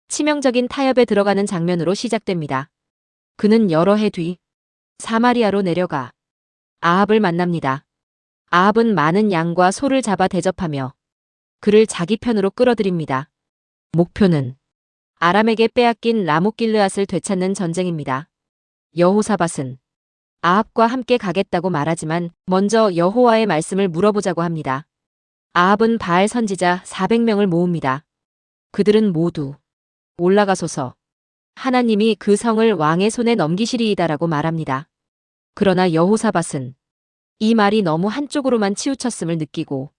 A: 치명적인 타협에 들어가는 장면으로 시작됩니다. 그는 여러 해 뒤 사마리아로 내려가 아합을 만납니다. 아합은 많은 양과 소를 잡아 대접하며 그를 자기 편으로 끌어들입니다. 목표는 아람에게 빼앗긴 라못길르앗을 되찾는 전쟁입니다. 여호사밧은 아합과 함께 가겠다고 말하지만 먼저 여호와의 말씀을 물어보자고 합니다. 아합은 바알 선지자 400명을 모읍니다. 그들은 모두 올라가소서. 하나님이 그 성을 왕의 손에 넘기시리이다라고 말합니다. 그러나 여호사밧은 이 말이 너무 한쪽으로만 치우쳤음을 느끼고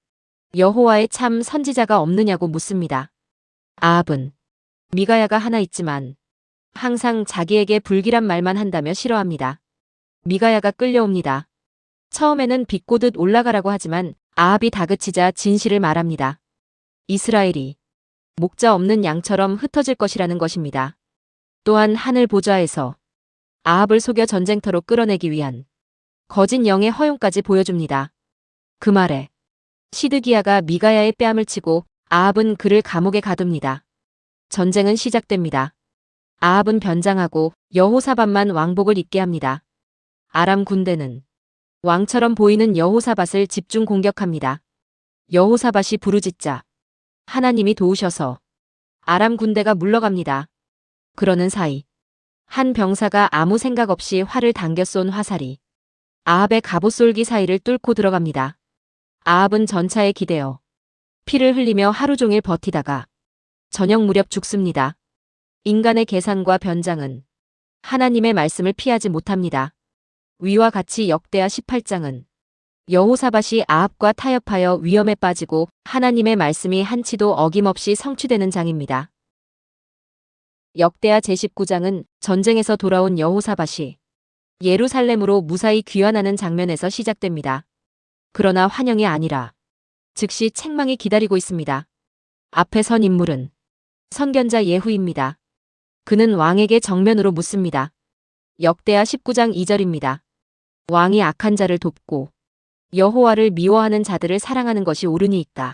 A: 여호와의 참 선지자가 없느냐고 묻습니다. 아합은 미가야가 하나 있지만 항상 자기에게 불길한 말만 한다며 싫어합니다. 미가야가 끌려옵니다. 처음에는 비꼬듯 올라가라고 하지만 아합이 다그치자 진실을 말합니다. 이스라엘이 목자 없는 양처럼 흩어질 것이라는 것입니다. 또한 하늘 보좌에서 아합을 속여 전쟁터로 끌어내기 위한 거짓 영의 허용까지 보여줍니다. 그 말에 시드기야가 미가야의 뺨을 치고 아합은 그를 감옥에 가둡니다. 전쟁은 시작됩니다. 아합은 변장하고 여호사밧만 왕복을 입게 합니다. 아람 군대는 왕처럼 보이는 여호사밧을 집중 공격합니다. 여호사밧이 부르짖자 하나님이 도우셔서 아람 군대가 물러갑니다. 그러는 사이 한 병사가 아무 생각 없이 활을 당겨 쏜 화살이 아합의 갑옷솔기 사이를 뚫고 들어갑니다. 아합은 전차에 기대어 피를 흘리며 하루 종일 버티다가 저녁 무렵 죽습니다. 인간의 계산과 변장은 하나님의 말씀을 피하지 못합니다. 위와 같이 역대하 18장은 여호사밧이 아합과 타협하여 위험에 빠지고 하나님의 말씀이 한치도 어김없이 성취되는 장입니다. 역대하 제19장은 전쟁에서 돌아온 여호사밧이 예루살렘으로 무사히 귀환하는 장면에서 시작됩니다. 그러나 환영이 아니라 즉시 책망이 기다리고 있습니다. 앞에 선 인물은 선견자 예후입니다. 그는 왕에게 정면으로 묻습니다. 역대하 19장 2절입니다. 왕이 악한 자를 돕고 여호와를 미워하는 자들을 사랑하는 것이 옳으니이까.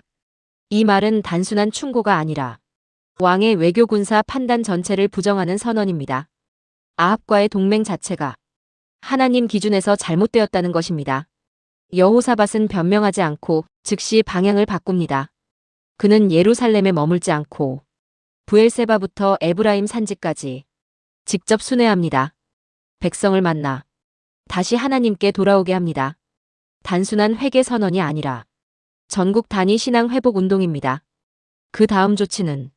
A: 이 말은 단순한 충고가 아니라 왕의 외교 군사 판단 전체를 부정하는 선언입니다. 아합과의 동맹 자체가 하나님 기준에서 잘못되었다는 것입니다. 여호사밧은 변명하지 않고 즉시 방향을 바꿉니다. 그는 예루살렘에 머물지 않고 브엘세바부터 에브라임 산지까지 직접 순회합니다. 백성을 만나 다시 하나님께 돌아오게 합니다. 단순한 회개 선언이 아니라 전국 단위 신앙 회복 운동입니다. 그 다음 조치는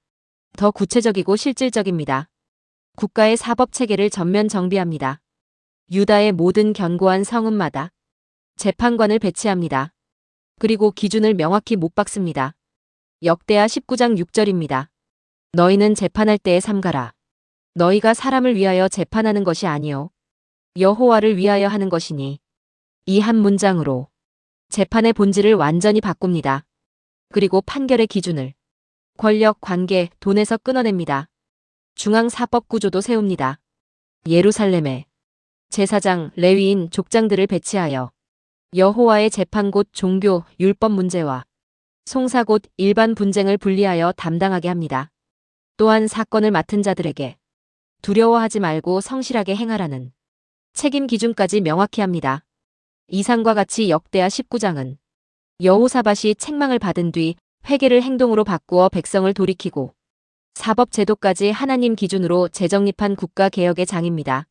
A: 더 구체적이고 실질적입니다. 국가의 사법 체계를 전면 정비합니다. 유다의 모든 견고한 성읍마다 재판관을 배치합니다. 그리고 기준을 명확히 못 박습니다. 역대하 19장 6절입니다. 너희는 재판할 때에 삼가라. 너희가 사람을 위하여 재판하는 것이 아니요 여호와를 위하여 하는 것이니 이 한 문장으로 재판의 본질을 완전히 바꿉니다. 그리고 판결의 기준을 권력, 관계, 돈에서 끊어냅니다. 중앙 사법 구조도 세웁니다. 예루살렘에 제사장, 레위인, 족장들을 배치하여 여호와의 재판 곧 종교, 율법 문제와 송사 곧 일반 분쟁을 분리하여 담당하게 합니다. 또한 사건을 맡은 자들에게 두려워하지 말고 성실하게 행하라는 책임 기준까지 명확히 합니다. 이상과 같이 역대하 19장은 여호사밧이 책망을 받은 뒤 회개를 행동으로 바꾸어 백성을 돌이키고 사법 제도까지 하나님 기준으로 재정립한 국가 개혁의 장입니다.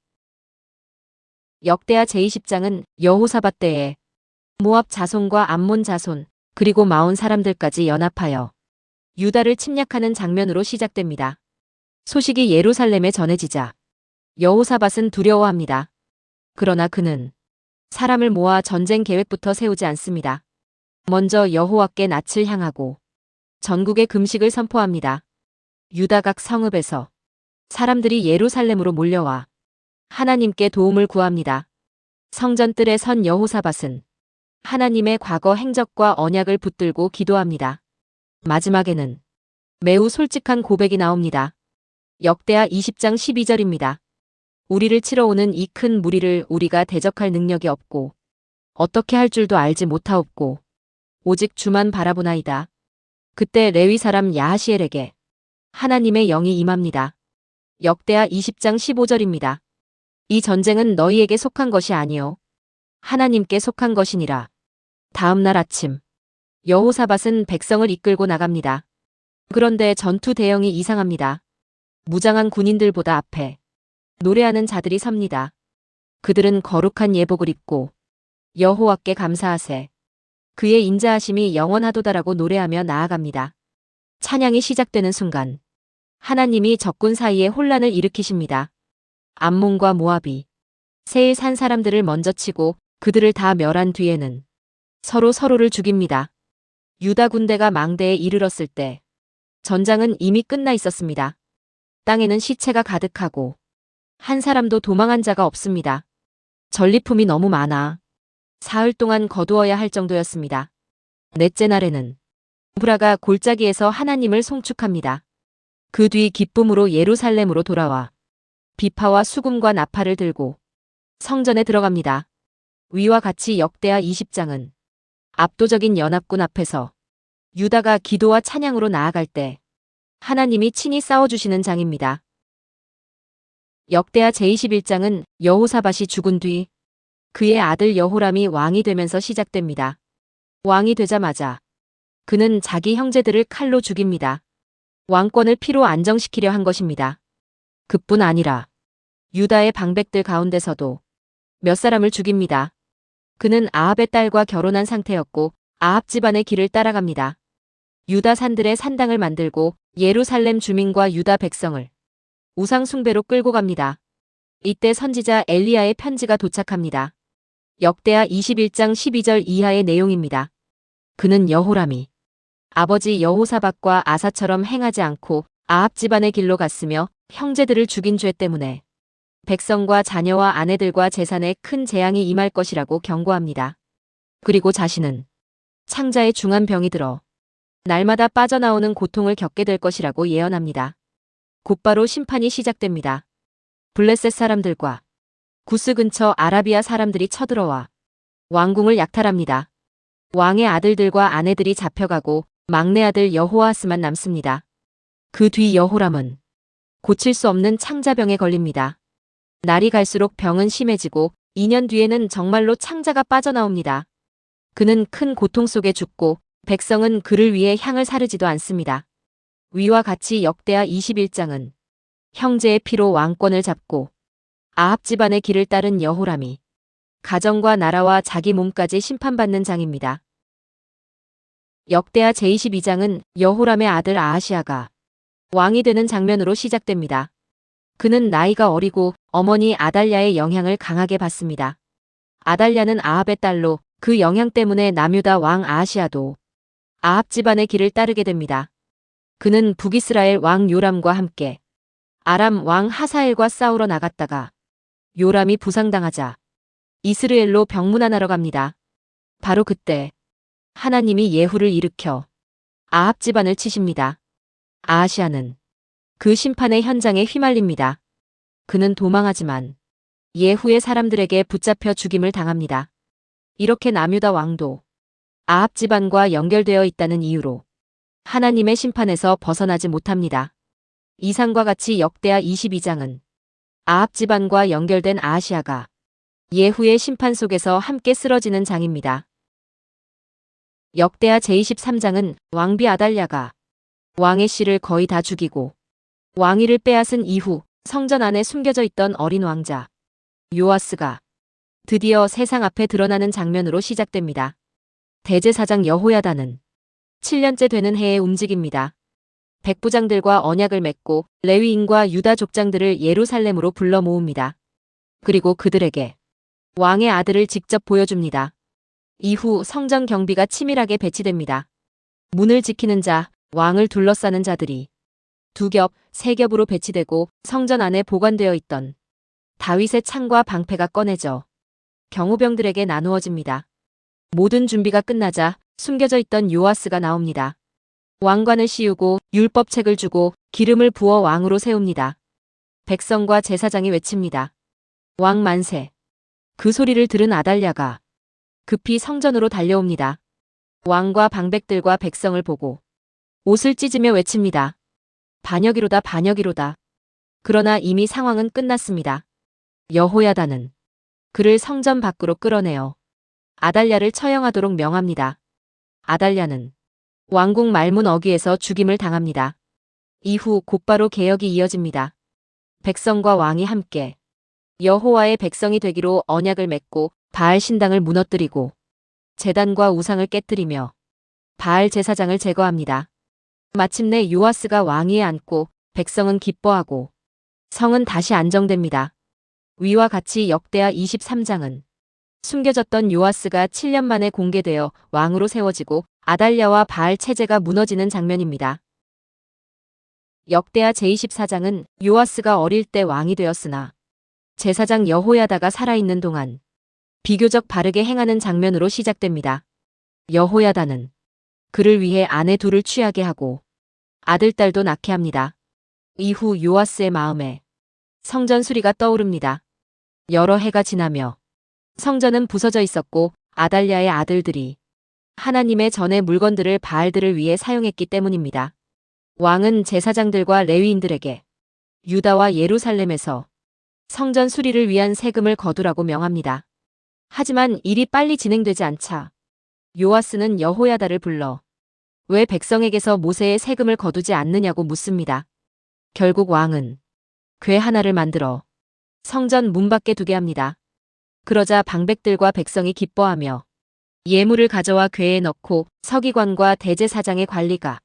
A: 역대하 제20장은 여호사밧 때에 모압 자손과 암몬 자손 그리고 마온 사람들까지 연합하여 유다를 침략하는 장면으로 시작됩니다. 소식이 예루살렘에 전해지자 여호사밧은 두려워합니다. 그러나 그는 사람을 모아 전쟁 계획부터 세우지 않습니다. 먼저 여호와께 낯을 향하고 전국에 금식을 선포합니다. 유다 각 성읍에서 사람들이 예루살렘으로 몰려와 하나님께 도움을 구합니다. 성전 뜰에 선 여호사밧은 하나님의 과거 행적과 언약을 붙들고 기도합니다. 마지막에는 매우 솔직한 고백이 나옵니다. 역대하 20장 12절입니다. 우리를 치러 오는 이 큰 무리를 우리가 대적할 능력이 없고 어떻게 할 줄도 알지 못하옵고 오직 주만 바라보나이다. 그때 레위 사람 야하시엘에게 하나님의 영이 임합니다. 역대하 20장 15절입니다. 이 전쟁은 너희에게 속한 것이 아니요 하나님께 속한 것이니라. 다음 날 아침 여호사밧은 백성을 이끌고 나갑니다. 그런데 전투 대형이 이상합니다. 무장한 군인들보다 앞에 노래하는 자들이 섭니다. 그들은 거룩한 예복을 입고 여호와께 감사하세 그의 인자하심이 영원하도다라고 노래하며 나아갑니다. 찬양이 시작되는 순간 하나님이 적군 사이에 혼란을 일으키십니다. 암몬과 모압이 세일 산 사람들을 먼저 치고 그들을 다 멸한 뒤에는 서로를 죽입니다. 유다 군대가 망대에 이르렀을 때 전장은 이미 끝나 있었습니다. 땅에는 시체가 가득하고 한 사람도 도망한 자가 없습니다. 전리품이 너무 많아 사흘 동안 거두어야 할 정도였습니다. 넷째 날에는 브라가 골짜기에서 하나님을 송축합니다. 그 뒤 기쁨으로 예루살렘으로 돌아와 비파와 수금과 나팔을 들고 성전에 들어갑니다. 위와 같이 역대하 20장은 압도적인 연합군 앞에서 유다가 기도와 찬양으로 나아갈 때 하나님이 친히 싸워주시는 장입니다. 역대하 제21장은 여호사밧이 죽은 뒤 그의 아들 여호람이 왕이 되면서 시작됩니다. 왕이 되자마자 그는 자기 형제들을 칼로 죽입니다. 왕권을 피로 안정시키려 한 것입니다. 그뿐 아니라 유다의 방백들 가운데서도 몇 사람을 죽입니다. 그는 아합의 딸과 결혼한 상태였고 아합 집안의 길을 따라갑니다. 유다 산들의 산당을 만들고 예루살렘 주민과 유다 백성을 우상 숭배로 끌고 갑니다. 이때 선지자 엘리야의 편지가 도착합니다. 역대하 21장 12절 이하의 내용입니다. 그는 여호람이 아버지 여호사밧과 아사처럼 행하지 않고 아합 집안의 길로 갔으며 형제들을 죽인 죄 때문에 백성과 자녀와 아내들과 재산에 큰 재앙이 임할 것이라고 경고합니다. 그리고 자신은 창자에 중한 병이 들어 날마다 빠져나오는 고통을 겪게 될 것이라고 예언합니다. 곧바로 심판이 시작됩니다. 블레셋 사람들과 구스 근처 아라비아 사람들이 쳐들어와 왕궁을 약탈합니다. 왕의 아들들과 아내들이 잡혀가고 막내 아들 여호아하스만 남습니다. 그 뒤 여호람은 고칠 수 없는 창자병에 걸립니다. 날이 갈수록 병은 심해지고 2년 뒤에는 정말로 창자가 빠져나옵니다. 그는 큰 고통 속에 죽고 백성은 그를 위해 향을 사르지도 않습니다. 위와 같이 역대하 21장은 형제의 피로 왕권을 잡고 아합 집안의 길을 따른 여호람이 가정과 나라와 자기 몸까지 심판받는 장입니다. 역대하 제22장은 여호람의 아들 아하시아가 왕이 되는 장면으로 시작됩니다. 그는 나이가 어리고 어머니 아달랴의 영향을 강하게 받습니다. 아달랴는 아합의 딸로 그 영향 때문에 남유다 왕 아하시아도 아합 집안의 길을 따르게 됩니다. 그는 북이스라엘 왕 요람과 함께 아람 왕 하사엘과 싸우러 나갔다가 요람이 부상당하자 이스르엘로 병문안하러 갑니다. 바로 그때 하나님이 예후를 일으켜 아합 집안을 치십니다. 아하시아는 그 심판의 현장에 휘말립니다. 그는 도망하지만 예후의 사람들에게 붙잡혀 죽임을 당합니다. 이렇게 남유다 왕도 아합 집안과 연결되어 있다는 이유로 하나님의 심판에서 벗어나지 못합니다. 이상과 같이 역대하 22장은 아합 집안과 연결된 아하시아가 예후의 심판 속에서 함께 쓰러지는 장입니다. 역대하 제23장은 왕비 아달랴가 왕의 씨를 거의 다 죽이고 왕위를 빼앗은 이후 성전 안에 숨겨져 있던 어린 왕자 요아스가 드디어 세상 앞에 드러나는 장면으로 시작됩니다. 대제사장 여호야다는 7년째 되는 해에 움직입니다. 백부장들과 언약을 맺고 레위인과 유다 족장들을 예루살렘으로 불러 모읍니다. 그리고 그들에게 왕의 아들을 직접 보여줍니다. 이후 성전 경비가 치밀하게 배치됩니다. 문을 지키는 자, 왕을 둘러싸는 자들이 2겹, 3겹으로 배치되고 성전 안에 보관되어 있던 다윗의 창과 방패가 꺼내져 경호병들에게 나누어집니다. 모든 준비가 끝나자 숨겨져 있던 요아스가 나옵니다. 왕관을 씌우고 율법책을 주고 기름을 부어 왕으로 세웁니다. 백성과 제사장이 외칩니다. 왕 만세. 그 소리를 들은 아달랴가 급히 성전으로 달려옵니다. 왕과 방백들과 백성을 보고 옷을 찢으며 외칩니다. 반역이로다 반역이로다. 그러나 이미 상황은 끝났습니다. 여호야다는 그를 성전 밖으로 끌어내어 아달랴를 처형하도록 명합니다. 아달랴는 왕궁 말문 어귀에서 죽임을 당합니다. 이후 곧바로 개혁이 이어집니다. 백성과 왕이 함께 여호와의 백성이 되기로 언약을 맺고 바알 신당을 무너뜨리고 제단과 우상을 깨뜨리며 바알 제사장을 제거합니다. 마침내 요아스가 왕위에 앉고 백성은 기뻐하고 성은 다시 안정됩니다. 위와 같이 역대하 23장은 숨겨졌던 요아스가 7년 만에 공개되어 왕으로 세워지고 아달랴와 바알 체제가 무너지는 장면입니다. 역대하 제24장은 요아스가 어릴 때 왕이 되었으나 제사장 여호야다가 살아있는 동안 비교적 바르게 행하는 장면으로 시작됩니다. 여호야다는 그를 위해 아내 둘을 취하게 하고 아들, 딸도 낳게 합니다. 이후 요아스의 마음에 성전 수리가 떠오릅니다. 여러 해가 지나며 성전은 부서져 있었고 아달랴의 아들들이 하나님의 전의 물건들을 바알들을 위해 사용했기 때문입니다. 왕은 제사장들과 레위인들에게 유다와 예루살렘에서 성전 수리를 위한 세금을 거두라고 명합니다. 하지만 일이 빨리 진행되지 않자 요아스는 여호야다를 불러 왜 백성에게서 모세의 세금을 거두지 않느냐고 묻습니다. 결국 왕은 궤 하나를 만들어 성전 문 밖에 두게 합니다. 그러자 방백들과 백성이 기뻐하며 예물을 가져와 궤에 넣고 서기관과 대제사장의 관리가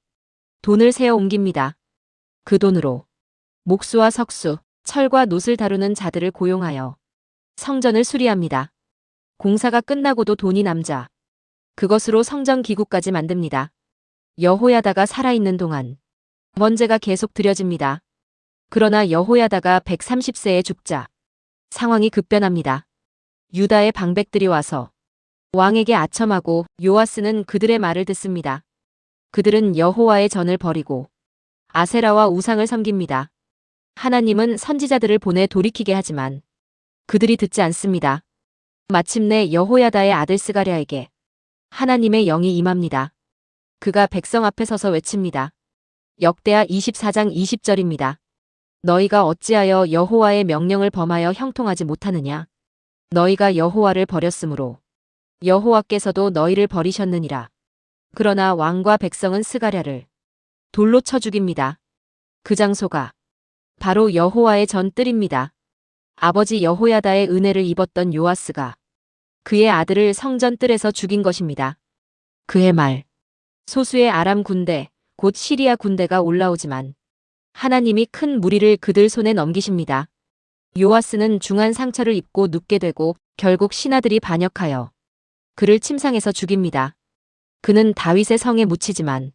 A: 돈을 세어 옮깁니다. 그 돈으로 목수와 석수, 철과 놋을 다루는 자들을 고용하여 성전을 수리합니다. 공사가 끝나고도 돈이 남자 그것으로 성전 기구까지 만듭니다. 여호야다가 살아있는 동안 번제가 계속 드려집니다. 그러나 여호야다가 130세에 죽자 상황이 급변합니다. 유다의 방백들이 와서 왕에게 아첨하고 요아스는 그들의 말을 듣습니다. 그들은 여호와의 전을 버리고 아세라와 우상을 섬깁니다. 하나님은 선지자들을 보내 돌이키게 하지만 그들이 듣지 않습니다. 마침내 여호야다의 아들 스가랴에게 하나님의 영이 임합니다. 그가 백성 앞에 서서 외칩니다. 역대하 24장 20절입니다. 너희가 어찌하여 여호와의 명령을 범하여 형통하지 못하느냐? 너희가 여호와를 버렸으므로 여호와께서도 너희를 버리셨느니라. 그러나 왕과 백성은 스가랴를 돌로 쳐 죽입니다. 그 장소가 바로 여호와의 전 뜰입니다. 아버지 여호야다의 은혜를 입었던 요아스가 그의 아들을 성전 뜰에서 죽인 것입니다. 그해 말 소수의 아람 군대, 곧 시리아 군대가 올라오지만 하나님이 큰 무리를 그들 손에 넘기십니다. 요아스는 중한 상처를 입고 눕게 되고 결국 신하들이 반역하여 그를 침상에서 죽입니다. 그는 다윗의 성에 묻히지만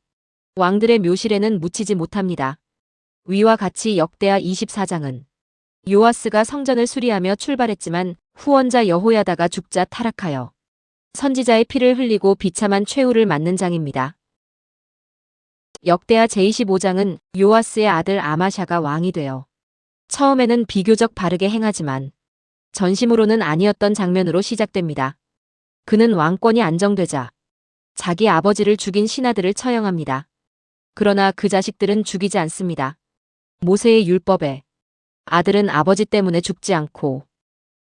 A: 왕들의 묘실에는 묻히지 못합니다. 위와 같이 역대하 24장은 요아스가 성전을 수리하며 출발했지만 후원자 여호야다가 죽자 타락하여 선지자의 피를 흘리고 비참한 최후를 맞는 장입니다. 역대하 제25장은 요아스의 아들 아마샤가 왕이 되어 처음에는 비교적 바르게 행하지만 전심으로는 아니었던 장면으로 시작됩니다. 그는 왕권이 안정되자 자기 아버지를 죽인 신하들을 처형합니다. 그러나 그 자식들은 죽이지 않습니다. 모세의 율법에 아들은 아버지 때문에 죽지 않고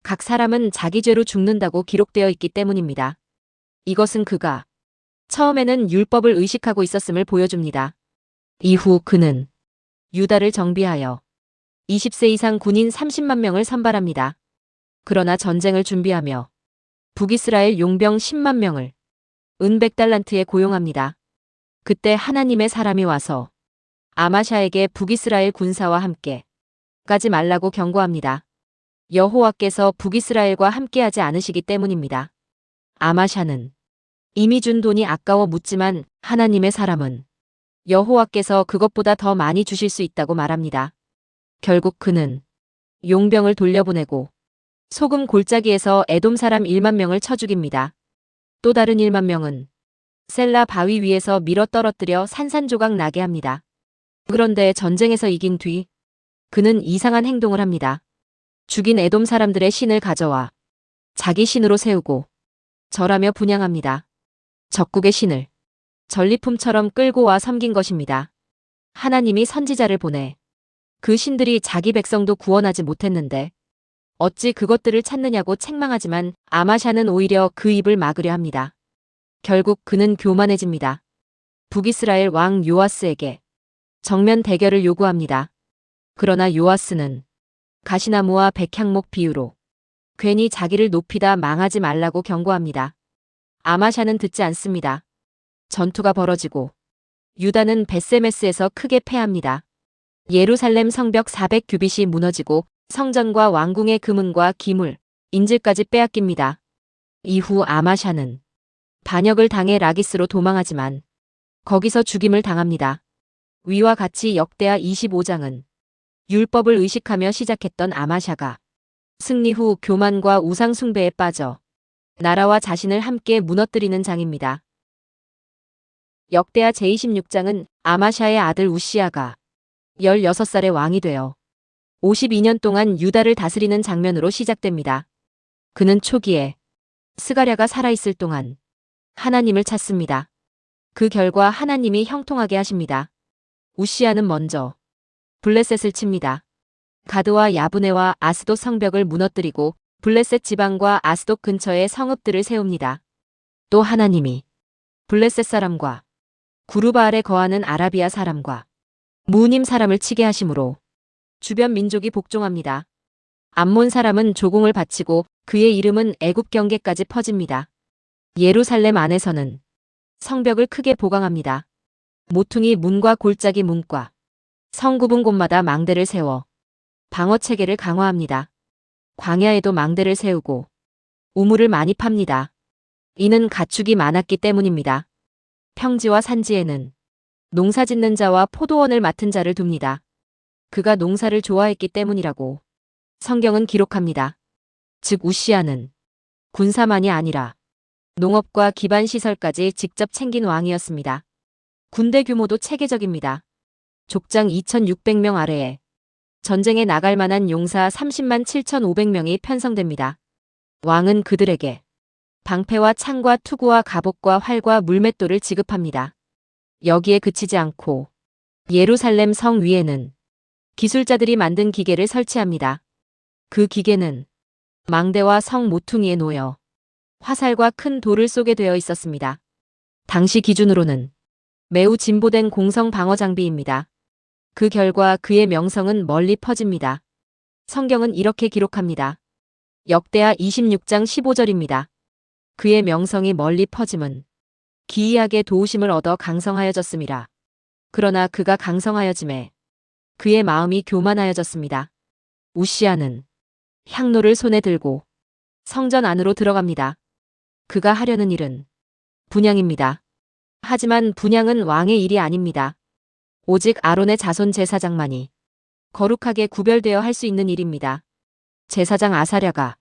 A: 각 사람은 자기 죄로 죽는다고 기록되어 있기 때문입니다. 이것은 그가 처음에는 율법을 의식하고 있었음을 보여줍니다. 이후 그는 유다를 정비하여 20세 이상 군인 30만 명을 선발합니다. 그러나 전쟁을 준비하며 북이스라엘 용병 10만 명을 은 100달란트에 고용합니다. 그때 하나님의 사람이 와서 아마샤에게 북이스라엘 군사와 함께 가지 말라고 경고합니다. 여호와께서 북이스라엘과 함께하지 않으시기 때문입니다. 아마샤는 이미 준 돈이 아까워 묻지만 하나님의 사람은 여호와께서 그것보다 더 많이 주실 수 있다고 말합니다. 결국 그는 용병을 돌려보내고 소금 골짜기에서 에돔 사람 1만 명을 쳐 죽입니다. 또 다른 1만 명은 셀라 바위 위에서 밀어 떨어뜨려 산산조각 나게 합니다. 그런데 전쟁에서 이긴 뒤 그는 이상한 행동을 합니다. 죽인 에돔 사람들의 신을 가져와 자기 신으로 세우고 절하며 분향합니다. 적국의 신을 전리품처럼 끌고 와 섬긴 것입니다. 하나님이 선지자를 보내 그 신들이 자기 백성도 구원하지 못했는데 어찌 그것들을 찾느냐고 책망하지만 아마샤는 오히려 그 입을 막으려 합니다. 결국 그는 교만해집니다. 북이스라엘 왕 요아스에게 정면 대결을 요구합니다. 그러나 요아스는 가시나무와 백향목 비유로 괜히 자기를 높이다 망하지 말라고 경고합니다. 아마샤는 듣지 않습니다. 전투가 벌어지고 유다는 벳세메스에서 크게 패합니다. 예루살렘 성벽 400규빗이 무너지고 성전과 왕궁의 금은과 기물, 인질까지 빼앗깁니다. 이후 아마샤는 반역을 당해 라기스로 도망하지만 거기서 죽임을 당합니다. 위와 같이 역대하 25장은 율법을 의식하며 시작했던 아마샤가 승리 후 교만과 우상 숭배에 빠져 나라와 자신을 함께 무너뜨리는 장입니다. 역대하 제26장은 아마샤의 아들 우시아가 16살의 왕이 되어 52년 동안 유다를 다스리는 장면으로 시작됩니다. 그는 초기에 스가랴가 살아있을 동안 하나님을 찾습니다. 그 결과 하나님이 형통하게 하십니다. 우시아는 먼저 블레셋을 칩니다. 가드와 야브네와 아스돗 성벽을 무너뜨리고 블레셋 지방과 아스돗 근처에 성읍들을 세웁니다. 또 하나님이 블레셋 사람과 구르바알에 거하는 아라비아 사람과 무님 사람을 치게 하심으로 주변 민족이 복종합니다. 암몬 사람은 조공을 바치고 그의 이름은 애굽 경계까지 퍼집니다. 예루살렘 안에서는 성벽을 크게 보강합니다. 모퉁이 문과 골짜기 문과 성 굽은 곳마다 망대를 세워 방어 체계를 강화합니다. 광야에도 망대를 세우고 우물을 많이 팝니다. 이는 가축이 많았기 때문입니다. 평지와 산지에는 농사 짓는 자와 포도원을 맡은 자를 둡니다. 그가 농사를 좋아했기 때문이라고 성경은 기록합니다. 즉 우시아는 군사만이 아니라 농업과 기반 시설까지 직접 챙긴 왕이었습니다. 군대 규모도 체계적입니다. 족장 2,600명 아래에 전쟁에 나갈 만한 용사 30만 7,500명이 편성됩니다. 왕은 그들에게 방패와 창과 투구와 갑옷과 활과 물맷돌을 지급합니다. 여기에 그치지 않고 예루살렘 성 위에는 기술자들이 만든 기계를 설치합니다. 그 기계는 망대와 성 모퉁이에 놓여 화살과 큰 돌을 쏘게 되어 있었습니다. 당시 기준으로는 매우 진보된 공성 방어 장비입니다. 그 결과 그의 명성은 멀리 퍼집니다. 성경은 이렇게 기록합니다. 역대하 26장 15절입니다. 그의 명성이 멀리 퍼짐은 기이하게 도우심을 얻어 강성하여졌음이라. 그러나 그가 강성하여짐에 그의 마음이 교만하여졌습니다. 우시아는 향로를 손에 들고 성전 안으로 들어갑니다. 그가 하려는 일은 분향입니다. 하지만 분향은 왕의 일이 아닙니다. 오직 아론의 자손 제사장만이 거룩하게 구별되어 할 수 있는 일입니다. 제사장 아사랴가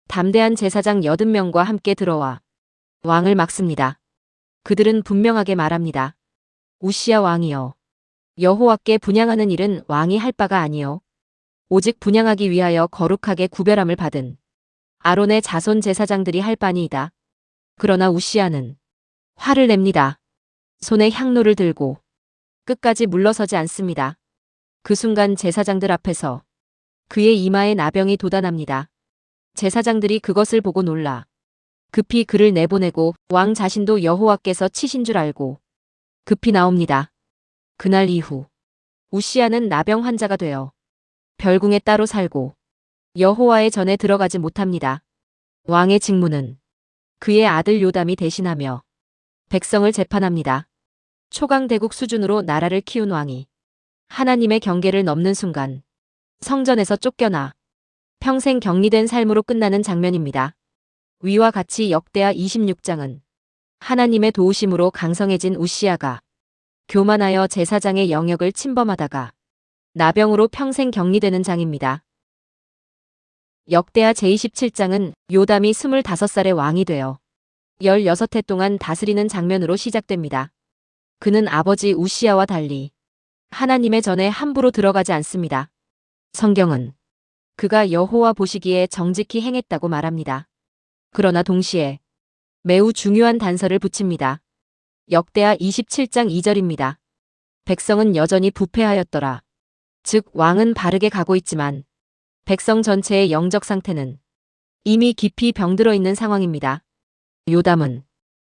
A: 담대한 제사장 80명과 함께 들어와 왕을 막습니다. 그들은 분명하게 말합니다. 우시야 왕이여, 여호와께 분향하는 일은 왕이 할 바가 아니요 오직 분향하기 위하여 거룩하게 구별함을 받은 아론의 자손 제사장들이 할 바니이다. 그러나 우시야는 화를 냅니다. 손에 향로를 들고 끝까지 물러서지 않습니다. 그 순간 제사장들 앞에서 그의 이마에 나병이 돋아납니다. 제사장들이 그것을 보고 놀라 급히 그를 내보내고 왕 자신도 여호와께서 치신 줄 알고 급히 나옵니다. 그날 이후 우시야는 나병 환자가 되어 별궁에 따로 살고 여호와의 전에 들어가지 못합니다. 왕의 직무는 그의 아들 요담이 대신하며 백성을 재판합니다. 초강대국 수준으로 나라를 키운 왕이 하나님의 경계를 넘는 순간 성전에서 쫓겨나 평생 격리된 삶으로 끝나는 장면입니다. 위와 같이 역대하 26장은 하나님의 도우심으로 강성해진 우시야가 교만하여 제사장의 영역을 침범하다가 나병으로 평생 격리되는 장입니다. 역대하 제27장은 요담이 25살의 왕이 되어 16해 동안 다스리는 장면으로 시작됩니다. 그는 아버지 우시야와 달리 하나님의 전에 함부로 들어가지 않습니다. 성경은 그가 여호와 보시기에 정직히 행했다고 말합니다. 그러나 동시에 매우 중요한 단서를 붙입니다. 역대하 27장 2절입니다. 백성은 여전히 부패하였더라. 즉 왕은 바르게 가고 있지만 백성 전체의 영적 상태는 이미 깊이 병들어 있는 상황입니다. 요담은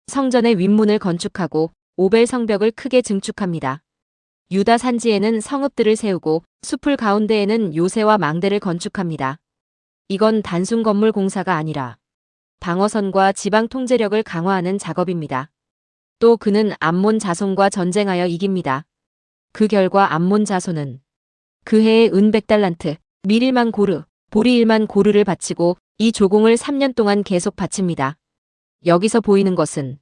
A: 성전의 윗문을 건축하고 오벨 성벽을 크게 증축합니다. 유다 산지에는 성읍들을 세우고 숲을 가운데에는 요새와 망대를 건축합니다. 이건 단순 건물 공사가 아니라 방어선과 지방 통제력을 강화하는 작업입니다. 또 그는 암몬 자손과 전쟁하여 이깁니다. 그 결과 암몬 자손은 그 해에 은 100달란트, 밀 1만 고르, 보리 1만 고르를 바치고 이 조공을 3년 동안 계속 바칩니다. 여기서 보이는 것은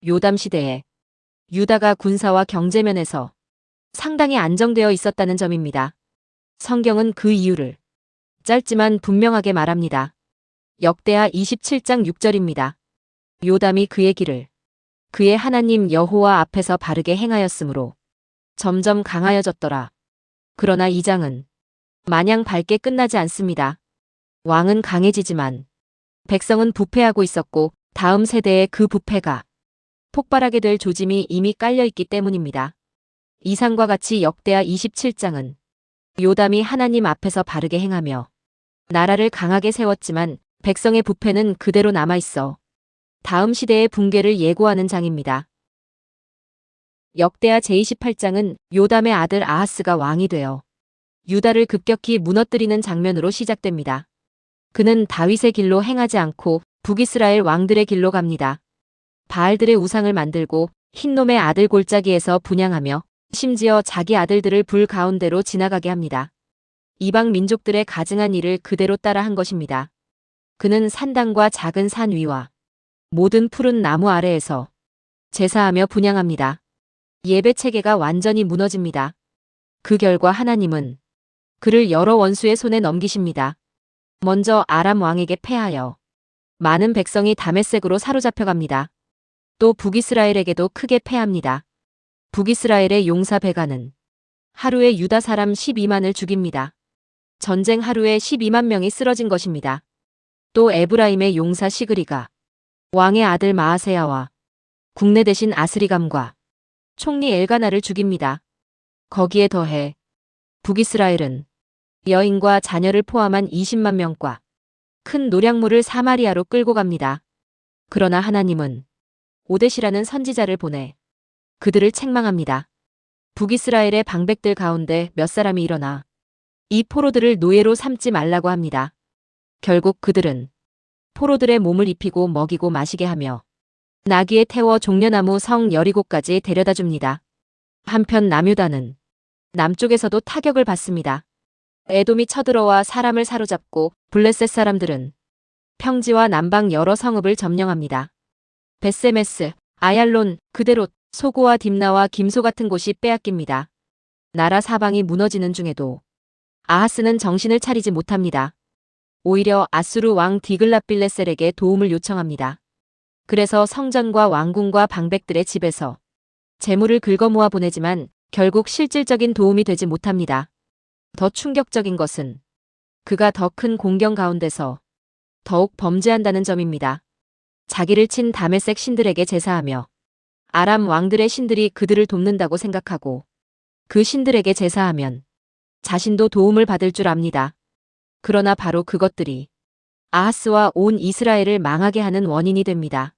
A: 요담 시대에 유다가 군사와 경제면에서 상당히 안정되어 있었다는 점입니다. 성경은 그 이유를 짧지만 분명하게 말합니다. 역대하 27장 6절입니다. 요담이 그의 길을 그의 하나님 여호와 앞에서 바르게 행하였으므로 점점 강하여졌더라. 그러나 이 장은 마냥 밝게 끝나지 않습니다. 왕은 강해지지만 백성은 부패하고 있었고 다음 세대에 그 부패가 폭발하게 될 조짐이 이미 깔려있기 때문입니다. 이상과 같이 역대하 27장은 요담이 하나님 앞에서 바르게 행하며 나라를 강하게 세웠지만 백성의 부패는 그대로 남아있어 다음 시대의 붕괴를 예고하는 장입니다. 역대하 제28장은 요담의 아들 아하스가 왕이 되어 유다를 급격히 무너뜨리는 장면으로 시작됩니다. 그는 다윗의 길로 행하지 않고 북이스라엘 왕들의 길로 갑니다. 바알들의 우상을 만들고 흰놈의 아들 골짜기에서 분향하며 심지어 자기 아들들을 불 가운데로 지나가게 합니다. 이방 민족들의 가증한 일을 그대로 따라한 것입니다. 그는 산당과 작은 산 위와 모든 푸른 나무 아래에서 제사하며 분향합니다. 예배 체계가 완전히 무너집니다. 그 결과 하나님은 그를 여러 원수의 손에 넘기십니다. 먼저 아람 왕에게 패하여 많은 백성이 다메섹으로 사로잡혀갑니다. 또 북이스라엘에게도 크게 패합니다. 북이스라엘의 용사 베가는 하루에 유다 사람 12만을 죽입니다. 전쟁 하루에 12만 명이 쓰러진 것입니다. 또 에브라임의 용사 시그리가 왕의 아들 마아세야와 국내 대신 아스리감과 총리 엘가나를 죽입니다. 거기에 더해 북이스라엘은 여인과 자녀를 포함한 20만 명과 큰 노량물을 사마리아로 끌고 갑니다. 그러나 하나님은 오뎃이라는 선지자를 보내 그들을 책망합니다. 북이스라엘의 방백들 가운데 몇 사람이 일어나 이 포로들을 노예로 삼지 말라고 합니다. 결국 그들은 포로들의 몸을 입히고 먹이고 마시게 하며 나귀에 태워 종려나무 성 여리고까지 데려다 줍니다. 한편 남유다는 남쪽에서도 타격을 받습니다. 에돔이 쳐들어와 사람을 사로잡고 블레셋 사람들은 평지와 남방 여러 성읍을 점령합니다. 벳세메스, 아얄론, 그데롯, 소고와 딥나와 김소 같은 곳이 빼앗깁니다. 나라 사방이 무너지는 중에도 아하스는 정신을 차리지 못합니다. 오히려 아수르 왕 디글랏빌레셀에게 도움을 요청합니다. 그래서 성전과 왕궁과 방백들의 집에서 재물을 긁어모아 보내지만 결국 실질적인 도움이 되지 못합니다. 더 충격적인 것은 그가 더 큰 공경 가운데서 더욱 범죄한다는 점입니다. 자기를 친 다메섹 신들에게 제사하며 아람 왕들의 신들이 그들을 돕는다고 생각하고 그 신들에게 제사하면 자신도 도움을 받을 줄 압니다. 그러나 바로 그것들이 아하스와 온 이스라엘을 망하게 하는 원인이 됩니다.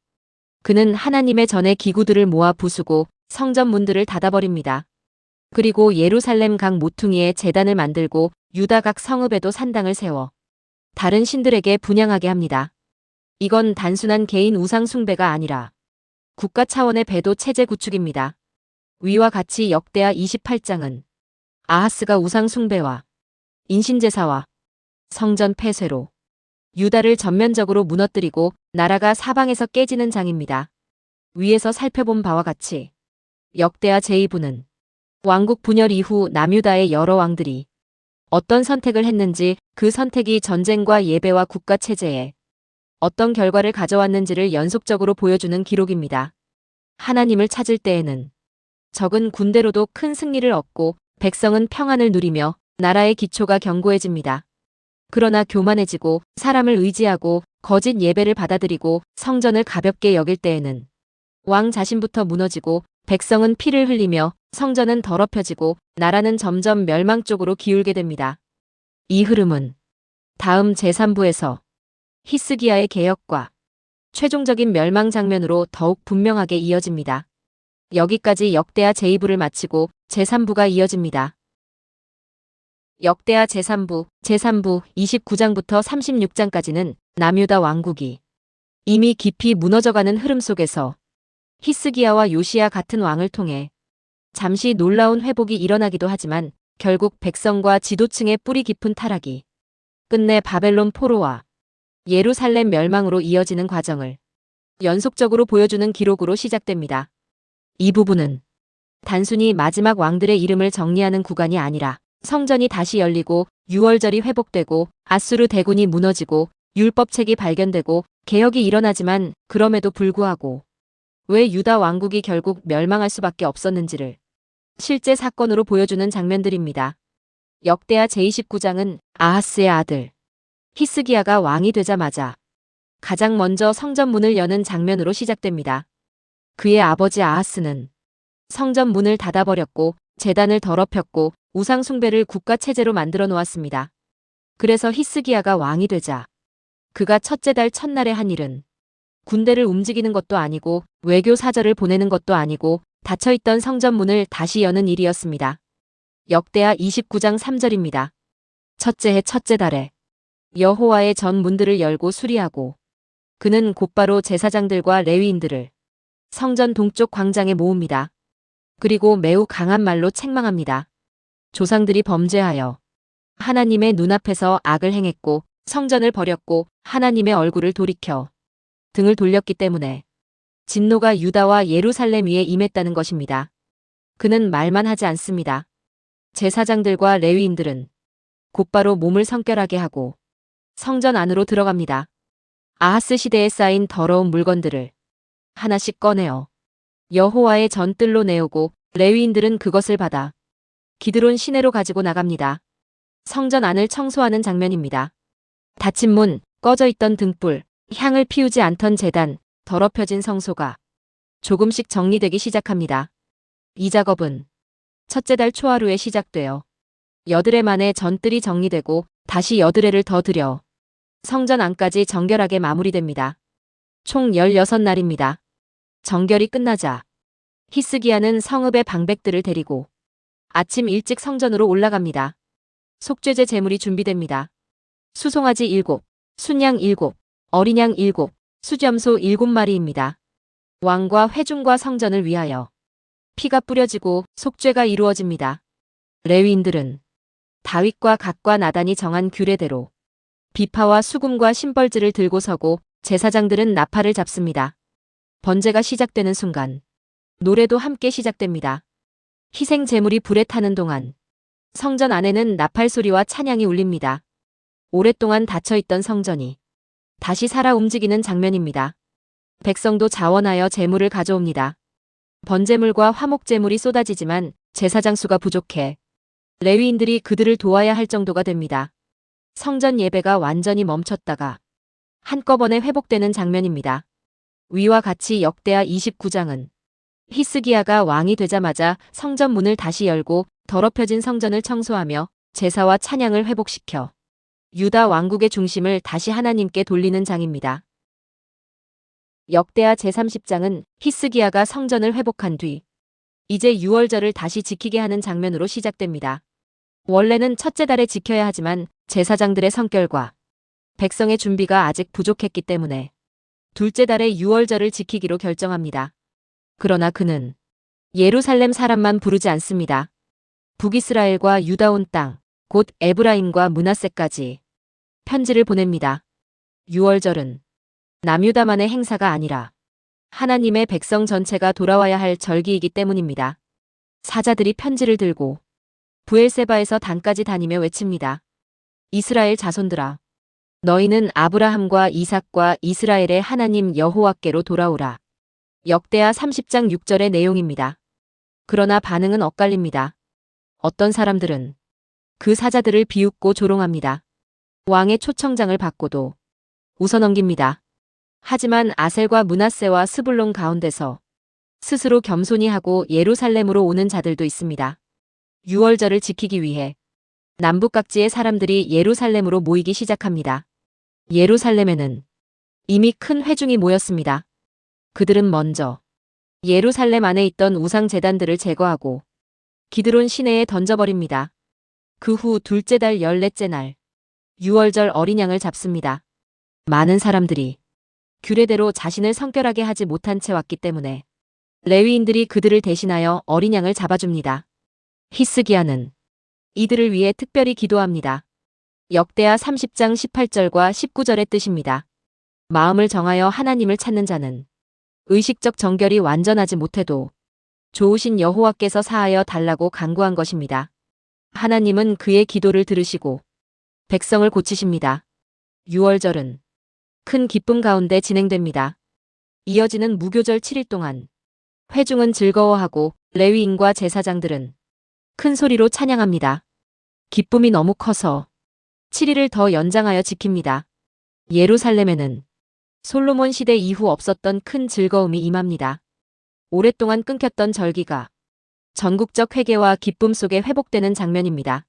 A: 그는 하나님의 전의 기구들을 모아 부수고 성전 문들을 닫아버립니다. 그리고 예루살렘 각 모퉁이에 제단을 만들고 유다 각 성읍에도 산당을 세워 다른 신들에게 분향하게 합니다. 이건 단순한 개인 우상 숭배가 아니라 국가 차원의 배도 체제 구축입니다. 위와 같이 역대하 28장은 아하스가 우상 숭배와 인신제사와 성전 폐쇄로 유다를 전면적으로 무너뜨리고 나라가 사방에서 깨지는 장입니다. 위에서 살펴본 바와 같이 역대하 제2부는 왕국 분열 이후 남유다의 여러 왕들이 어떤 선택을 했는지 그 선택이 전쟁과 예배와 국가 체제에 어떤 결과를 가져왔는지를 연속적으로 보여주는 기록입니다. 하나님을 찾을 때에는 적은 군대로도 큰 승리를 얻고 백성은 평안을 누리며 나라의 기초가 견고해집니다. 그러나 교만해지고 사람을 의지하고 거짓 예배를 받아들이고 성전을 가볍게 여길 때에는 왕 자신부터 무너지고 백성은 피를 흘리며 성전은 더럽혀지고 나라는 점점 멸망 쪽으로 기울게 됩니다. 이 흐름은 다음 제3부에서 히스기야의 개혁과 최종적인 멸망 장면으로 더욱 분명하게 이어집니다. 여기까지 역대하 제2부를 마치고 제3부가 이어집니다. 역대하 제3부 29장부터 36장까지는 남유다 왕국이 이미 깊이 무너져가는 흐름 속에서 히스기야와 요시야 같은 왕을 통해 잠시 놀라운 회복이 일어나기도 하지만 결국 백성과 지도층의 뿌리 깊은 타락이 끝내 바벨론 포로와 예루살렘 멸망으로 이어지는 과정을 연속적으로 보여주는 기록으로 시작됩니다. 이 부분은 단순히 마지막 왕들의 이름을 정리하는 구간이 아니라 성전이 다시 열리고 유월절이 회복되고 아수르 대군이 무너지고 율법책이 발견되고 개혁이 일어나지만 그럼에도 불구하고 왜 유다 왕국이 결국 멸망할 수밖에 없었는지를 실제 사건으로 보여주는 장면들입니다. 역대하 제29장은 아하스의 아들 히스기야가 왕이 되자마자 가장 먼저 성전 문을 여는 장면으로 시작됩니다. 그의 아버지 아하스는 성전 문을 닫아버렸고 제단을 더럽혔고 우상 숭배를 국가 체제로 만들어 놓았습니다. 그래서 히스기야가 왕이 되자 그가 첫째 달 첫날에 한 일은 군대를 움직이는 것도 아니고 외교 사절을 보내는 것도 아니고 닫혀있던 성전 문을 다시 여는 일이었습니다. 역대하 29장 3절입니다. 첫째 해 첫째 달에 여호와의 전 문들을 열고 수리하고 그는 곧바로 제사장들과 레위인들을 성전 동쪽 광장에 모읍니다. 그리고 매우 강한 말로 책망합니다. 조상들이 범죄하여 하나님의 눈앞에서 악을 행했고 성전을 버렸고 하나님의 얼굴을 돌이켜 등을 돌렸기 때문에 진노가 유다와 예루살렘 위에 임했다는 것입니다. 그는 말만 하지 않습니다. 제사장들과 레위인들은 곧바로 몸을 성결하게 하고 성전 안으로 들어갑니다. 아하스 시대에 쌓인 더러운 물건들을 하나씩 꺼내어 여호와의 전뜰로 내오고 레위인들은 그것을 받아 기드론 시내로 가지고 나갑니다. 성전 안을 청소하는 장면입니다. 닫힌 문, 꺼져 있던 등불, 향을 피우지 않던 제단, 더럽혀진 성소가 조금씩 정리되기 시작합니다. 이 작업은 첫째 달 초하루에 시작되어 여드레 만에 전뜰이 정리되고 다시 여드레를 더 들여 성전 안까지 정결하게 마무리됩니다. 총 16날입니다. 정결이 끝나자 히스기야는 성읍의 방백들을 데리고 아침 일찍 성전으로 올라갑니다. 속죄제 제물이 준비됩니다. 수송아지 7, 순양 7, 어린 양 7, 수점소 7마리입니다. 왕과 회중과 성전을 위하여 피가 뿌려지고 속죄가 이루어집니다. 레위인들은 다윗과 갓과 나단이 정한 규례대로 비파와 수금과 심벌즈를 들고 서고 제사장들은 나팔을 잡습니다. 번제가 시작되는 순간 노래도 함께 시작됩니다. 희생 제물이 불에 타는 동안 성전 안에는 나팔 소리와 찬양이 울립니다. 오랫동안 닫혀있던 성전이 다시 살아 움직이는 장면입니다. 백성도 자원하여 제물을 가져옵니다. 번제물과 화목제물이 쏟아지지만 제사장 수가 부족해 레위인들이 그들을 도와야 할 정도가 됩니다. 성전 예배가 완전히 멈췄다가 한꺼번에 회복되는 장면입니다. 위와 같이 역대하 29장은 히스기야가 왕이 되자마자 성전 문을 다시 열고 더럽혀진 성전을 청소하며 제사와 찬양을 회복시켜 유다 왕국의 중심을 다시 하나님께 돌리는 장입니다. 역대하 제30장은 히스기야가 성전을 회복한 뒤 이제 유월절을 다시 지키게 하는 장면으로 시작됩니다. 원래는 첫째 달에 지켜야 하지만 제사장들의 성결과 백성의 준비가 아직 부족했기 때문에 둘째 달에 유월절을 지키기로 결정합니다. 그러나 그는 예루살렘 사람만 부르지 않습니다. 북이스라엘과 유다 온 땅, 곧 에브라임과 므낫세까지 편지를 보냅니다. 유월절은 남유다만의 행사가 아니라 하나님의 백성 전체가 돌아와야 할 절기이기 때문입니다. 사자들이 편지를 들고 브엘세바에서 단까지 다니며 외칩니다. 이스라엘 자손들아, 너희는 아브라함과 이삭과 이스라엘의 하나님 여호와께로 돌아오라. 역대하 30장 6절의 내용입니다. 그러나 반응은 엇갈립니다. 어떤 사람들은 그 사자들을 비웃고 조롱합니다. 왕의 초청장을 받고도 웃어넘깁니다. 하지만 아셀과 므낫세와 스불론 가운데서 스스로 겸손히 하고 예루살렘으로 오는 자들도 있습니다. 유월절을 지키기 위해 남북각지의 사람들이 예루살렘으로 모이기 시작합니다. 예루살렘에는 이미 큰 회중이 모였습니다. 그들은 먼저 예루살렘 안에 있던 우상 제단들을 제거하고 기드론 시내에 던져버립니다. 그 후 둘째 달 14째 날 유월절 어린 양을 잡습니다. 많은 사람들이 규례대로 자신을 성결하게 하지 못한 채 왔기 때문에 레위인들이 그들을 대신하여 어린 양을 잡아줍니다. 히스기야는 이들을 위해 특별히 기도합니다. 역대하 30장 18절과 19절의 뜻입니다. 마음을 정하여 하나님을 찾는 자는 의식적 정결이 완전하지 못해도 좋으신 여호와께서 사하여 달라고 간구한 것입니다. 하나님은 그의 기도를 들으시고 백성을 고치십니다. 유월절은 큰 기쁨 가운데 진행됩니다. 이어지는 무교절 7일 동안 회중은 즐거워하고 레위인과 제사장들은 큰 소리로 찬양합니다. 기쁨이 너무 커서 7일을 더 연장하여 지킵니다. 예루살렘에는 솔로몬 시대 이후 없었던 큰 즐거움이 임합니다. 오랫동안 끊겼던 절기가 전국적 회개와 기쁨 속에 회복되는 장면입니다.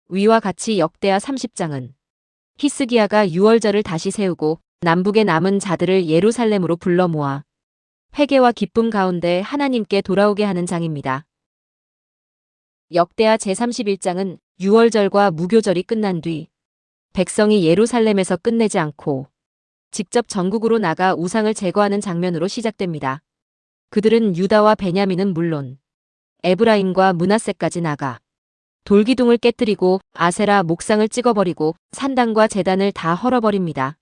A: 위와 같이 역대하 30장은 히스기야가 유월절을 다시 세우고 남북에 남은 자들을 예루살렘으로 불러 모아 회개와 기쁨 가운데 하나님께 돌아오게 하는 장입니다. 역대하 제31장은 유월절과 무교절이 끝난 뒤 백성이 예루살렘에서 끝내지 않고 직접 전국으로 나가 우상을 제거하는 장면으로 시작됩니다. 그들은 유다와 베냐민은 물론 에브라임과 므낫세까지 나가 돌기둥을 깨뜨리고 아세라 목상을 찍어버리고 산당과 제단을 다 헐어버립니다.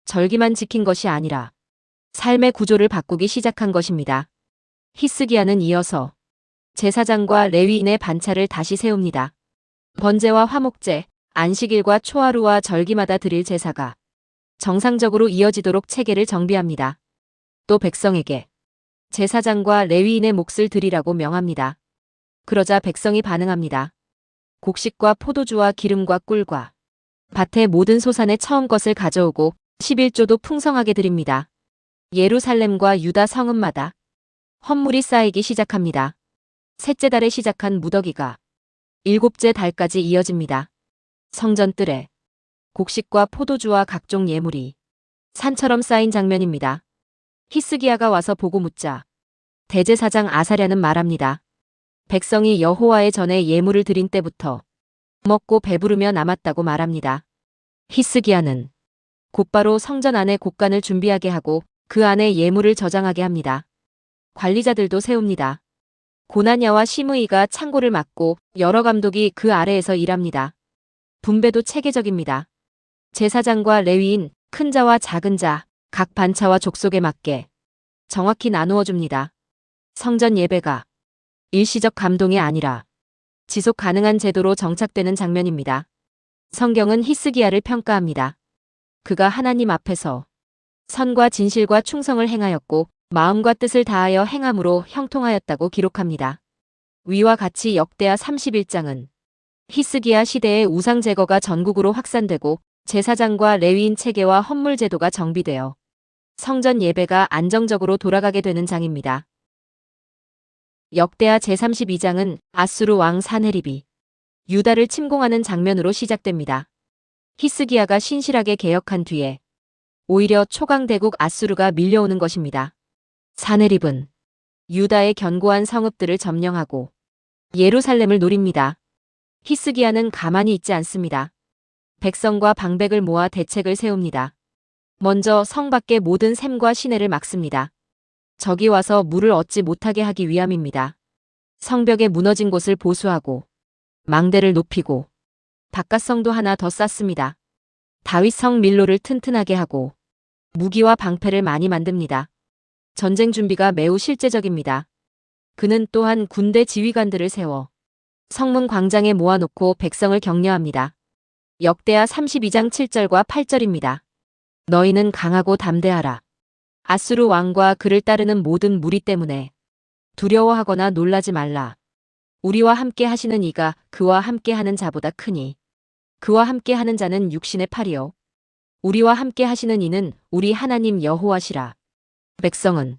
A: 절기만 지킨 것이 아니라 삶의 구조를 바꾸기 시작한 것입니다. 히스기야는 이어서 제사장과 레위인의 반차를 다시 세웁니다. 번제와 화목제, 안식일과 초하루와 절기마다 드릴 제사가 정상적으로 이어지도록 체계를 정비합니다. 또 백성에게 제사장과 레위인의 몫을 드리라고 명합니다. 그러자 백성이 반응합니다. 곡식과 포도주와 기름과 꿀과 밭의 모든 소산의 처음 것을 가져오고 11조도 풍성하게 드립니다. 예루살렘과 유다 성읍마다 헌물이 쌓이기 시작합니다. 셋째 달에 시작한 무더기가 일곱째 달까지 이어집니다. 성전 뜰에 곡식과 포도주와 각종 예물이 산처럼 쌓인 장면입니다. 히스기야가 와서 보고 묻자 대제사장 아사랴는 말합니다. 백성이 여호와의 전에 예물을 드린 때부터 먹고 배부르며 남았다고 말합니다. 히스기야는 곧바로 성전 안에 곡간을 준비하게 하고 그 안에 예물을 저장하게 합니다. 관리자들도 세웁니다. 고나냐와 시므이가 창고를 맡고 여러 감독이 그 아래에서 일합니다. 분배도 체계적입니다. 제사장과 레위인, 큰 자와 작은 자, 각 반차와 족속에 맞게 정확히 나누어 줍니다. 성전 예배가 일시적 감동이 아니라 지속 가능한 제도로 정착되는 장면입니다. 성경은 히스기야를 평가합니다. 그가 하나님 앞에서 선과 진실과 충성을 행하였고 마음과 뜻을 다하여 행함으로 형통하였다고 기록합니다. 위와 같이 역대하 31장은 히스기야 시대의 우상 제거가 전국으로 확산되고 제사장과 레위인 체계와 헌물 제도가 정비되어 성전 예배가 안정적으로 돌아가게 되는 장입니다. 역대하 제32장은 아수르 왕 사네립이 유다를 침공하는 장면으로 시작됩니다. 히스기야가 신실하게 개혁한 뒤에 오히려 초강대국 아수르가 밀려오는 것입니다. 사네립은 유다의 견고한 성읍들을 점령하고 예루살렘을 노립니다. 히스기야는 가만히 있지 않습니다. 백성과 방백을 모아 대책을 세웁니다. 먼저 성 밖의 모든 샘과 시내를 막습니다. 적이 와서 물을 얻지 못하게 하기 위함입니다. 성벽의 무너진 곳을 보수하고 망대를 높이고 바깥성도 하나 더 쌓습니다. 다윗성 밀로를 튼튼하게 하고 무기와 방패를 많이 만듭니다. 전쟁 준비가 매우 실제적입니다. 그는 또한 군대 지휘관들을 세워 성문 광장에 모아놓고 백성을 격려합니다. 역대하 32장 7절과 8절입니다. 너희는 강하고 담대하라. 아수르 왕과 그를 따르는 모든 무리 때문에 두려워하거나 놀라지 말라. 우리와 함께 하시는 이가 그와 함께 하는 자보다 크니 그와 함께 하는 자는 육신의 팔이요 우리와 함께 하시는 이는 우리 하나님 여호와시라. 백성은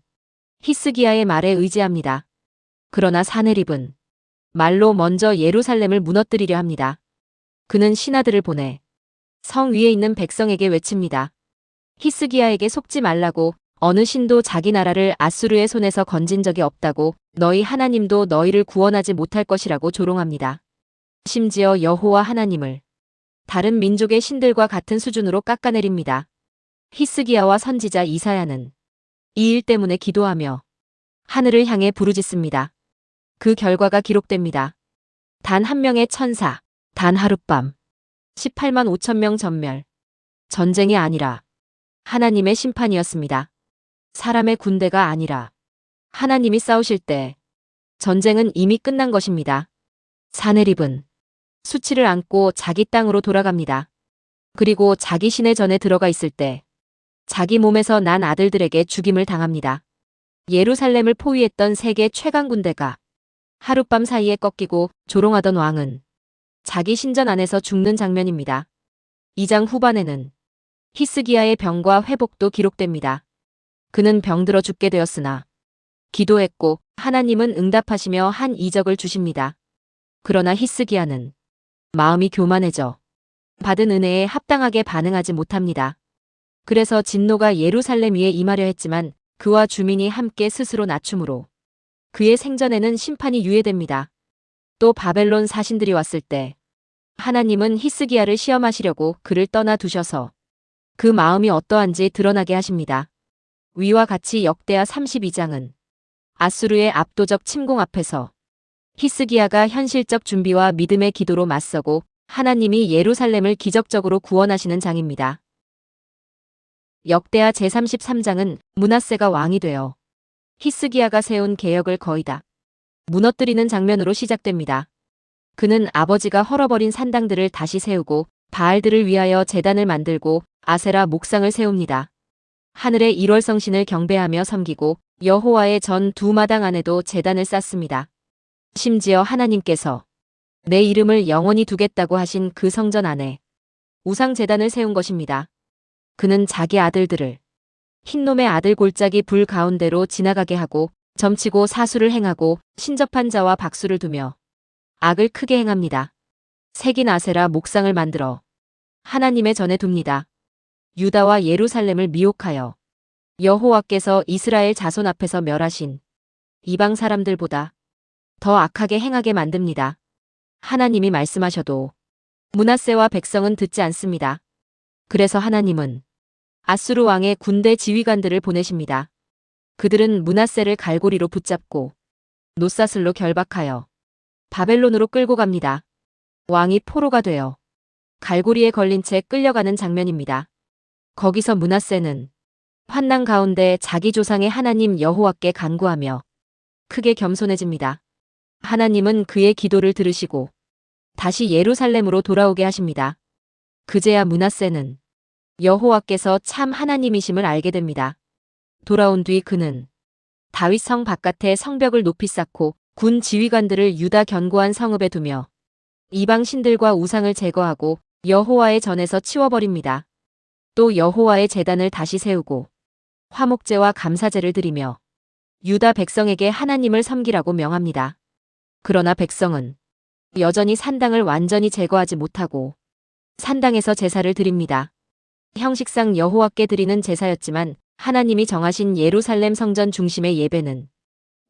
A: 히스기야의 말에 의지합니다. 그러나 사네립은 말로 먼저 예루살렘을 무너뜨리려 합니다. 그는 신하들을 보내 성 위에 있는 백성에게 외칩니다. 히스기야에게 속지 말라고, 어느 신도 자기 나라를 아수르의 손에서 건진 적이 없다고, 너희 하나님도 너희를 구원하지 못할 것이라고 조롱합니다. 심지어 여호와 하나님을 다른 민족의 신들과 같은 수준으로 깎아내립니다. 히스기야와 선지자 이사야는 이 일 때문에 기도하며 하늘을 향해 부르짖습니다. 그 결과가 기록됩니다. 단 한 명의 천사, 단 하룻밤 18만 5천 명 전멸. 전쟁이 아니라 하나님의 심판이었습니다. 사람의 군대가 아니라 하나님이 싸우실 때 전쟁은 이미 끝난 것입니다. 사네립은 수치를 안고 자기 땅으로 돌아갑니다. 그리고 자기 시내 전에 들어가 있을 때 자기 몸에서 난 아들들에게 죽임을 당합니다. 예루살렘을 포위했던 세계 최강 군대가 하룻밤 사이에 꺾이고 조롱하던 왕은 자기 신전 안에서 죽는 장면입니다. 2장 후반에는 히스기야의 병과 회복도 기록됩니다. 그는 병들어 죽게 되었으나 기도했고 하나님은 응답하시며 한 이적을 주십니다. 그러나 히스기야는 마음이 교만해져 받은 은혜에 합당하게 반응하지 못합니다. 그래서 진노가 예루살렘 위에 임하려 했지만 그와 주민이 함께 스스로 낮춤으로 그의 생전에는 심판이 유예됩니다. 또 바벨론 사신들이 왔을 때 하나님은 히스기야를 시험하시려고 그를 떠나 두셔서 그 마음이 어떠한지 드러나게 하십니다. 위와 같이 역대하 32장은 아수르의 압도적 침공 앞에서 히스기야가 현실적 준비와 믿음의 기도로 맞서고 하나님이 예루살렘을 기적적으로 구원하시는 장입니다. 역대하 제33장은 므낫세가 왕이 되어 히스기야가 세운 계역을 거의 다 무너뜨리는 장면으로 시작됩니다. 그는 아버지가 헐어버린 산당들을 다시 세우고 바알들을 위하여 제단을 만들고 아세라 목상을 세웁니다. 하늘의 일월성신을 경배하며 섬기고 여호와의 전 두 마당 안에도 제단을 쌓습니다. 심지어 하나님께서 내 이름을 영원히 두겠다고 하신 그 성전 안에 우상 제단을 세운 것입니다. 그는 자기 아들들을 흰놈의 아들 골짜기 불 가운데로 지나가게 하고 점치고 사수를 행하고 신접한 자와 박수를 두며 악을 크게 행합니다. 새긴 아세라 목상을 만들어 하나님의 전에 둡니다. 유다와 예루살렘을 미혹하여 여호와께서 이스라엘 자손 앞에서 멸하신 이방 사람들보다 더 악하게 행하게 만듭니다. 하나님이 말씀하셔도 므낫세와 백성은 듣지 않습니다. 그래서 하나님은 아수르 왕의 군대 지휘관들을 보내십니다. 그들은 므낫세를 갈고리로 붙잡고 노사슬로 결박하여 바벨론으로 끌고 갑니다. 왕이 포로가 되어 갈고리에 걸린 채 끌려가는 장면입니다. 거기서 므낫세는 환난 가운데 자기 조상의 하나님 여호와께 간구하며 크게 겸손해집니다. 하나님은 그의 기도를 들으시고 다시 예루살렘으로 돌아오게 하십니다. 그제야 므낫세는 여호와께서 참 하나님이심을 알게 됩니다. 돌아온 뒤 그는 다윗 성 바깥에 성벽을 높이 쌓고 군 지휘관들을 유다 견고한 성읍에 두며 이방 신들과 우상을 제거하고 여호와의 전에서 치워버립니다. 또 여호와의 제단을 다시 세우고 화목제와 감사제를 드리며 유다 백성에게 하나님을 섬기라고 명합니다. 그러나 백성은 여전히 산당을 완전히 제거하지 못하고 산당에서 제사를 드립니다. 형식상 여호와께 드리는 제사였지만 하나님이 정하신 예루살렘 성전 중심의 예배는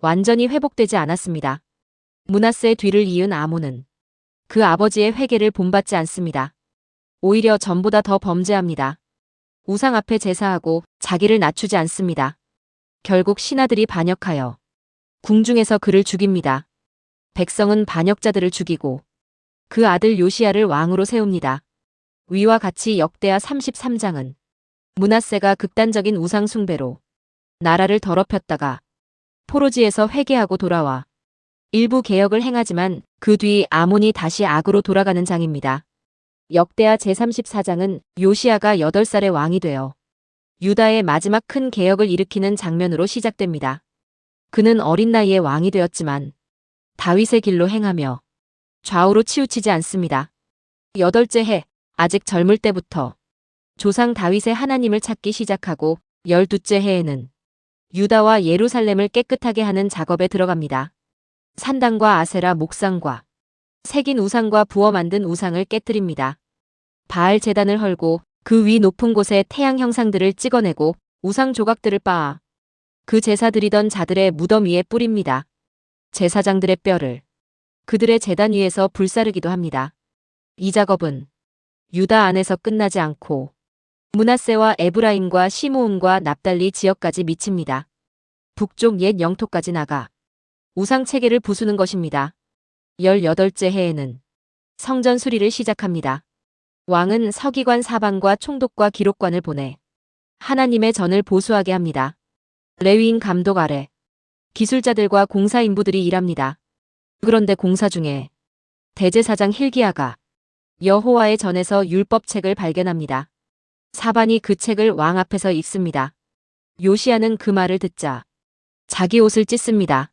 A: 완전히 회복되지 않았습니다. 므낫세의 뒤를 이은 아몬은 그 아버지의 회개를 본받지 않습니다. 오히려 전보다 더 범죄합니다. 우상 앞에 제사하고 자기를 낮추지 않습니다. 결국 신하들이 반역하여 궁중에서 그를 죽입니다. 백성은 반역자들을 죽이고 그 아들 요시야를 왕으로 세웁니다. 위와 같이 역대하 33장은 므낫세가 극단적인 우상 숭배로 나라를 더럽혔다가 포로지에서 회개하고 돌아와 일부 개혁을 행하지만 그 뒤 아몬이 다시 악으로 돌아가는 장입니다. 역대하 제34장은 요시야가 8살의 왕이 되어 유다의 마지막 큰 개혁을 일으키는 장면으로 시작됩니다. 그는 어린 나이에 왕이 되었지만 다윗의 길로 행하며 좌우로 치우치지 않습니다. 8째 해, 아직 젊을 때부터 조상 다윗의 하나님을 찾기 시작하고 12째 해에는 유다와 예루살렘을 깨끗하게 하는 작업에 들어갑니다. 산당과 아세라 목상과 새긴 우상과 부어 만든 우상을 깨뜨립니다. 바알 제단을 헐고 그 위 높은 곳에 태양 형상들을 찍어내고 우상 조각들을 빻아 그 제사 드리던 자들의 무덤 위에 뿌립니다. 제사장들의 뼈를 그들의 제단 위에서 불사르기도 합니다. 이 작업은 유다 안에서 끝나지 않고 므낫세와 에브라임과 시므온과 납달리 지역까지 미칩니다. 북쪽 옛 영토까지 나가 우상 체계를 부수는 것입니다. 18째 해에는 성전 수리를 시작합니다. 왕은 서기관 사방과 총독과 기록관을 보내 하나님의 전을 보수하게 합니다. 레위인 감독 아래 기술자들과 공사인부들이 일합니다. 그런데 공사 중에 대제사장 hil기야가 여호와의 전에서 율법책을 발견합니다. 사반이 그 책을 왕 앞에서 읽습니다. 요시야는 그 말을 듣자 자기 옷을 찢습니다.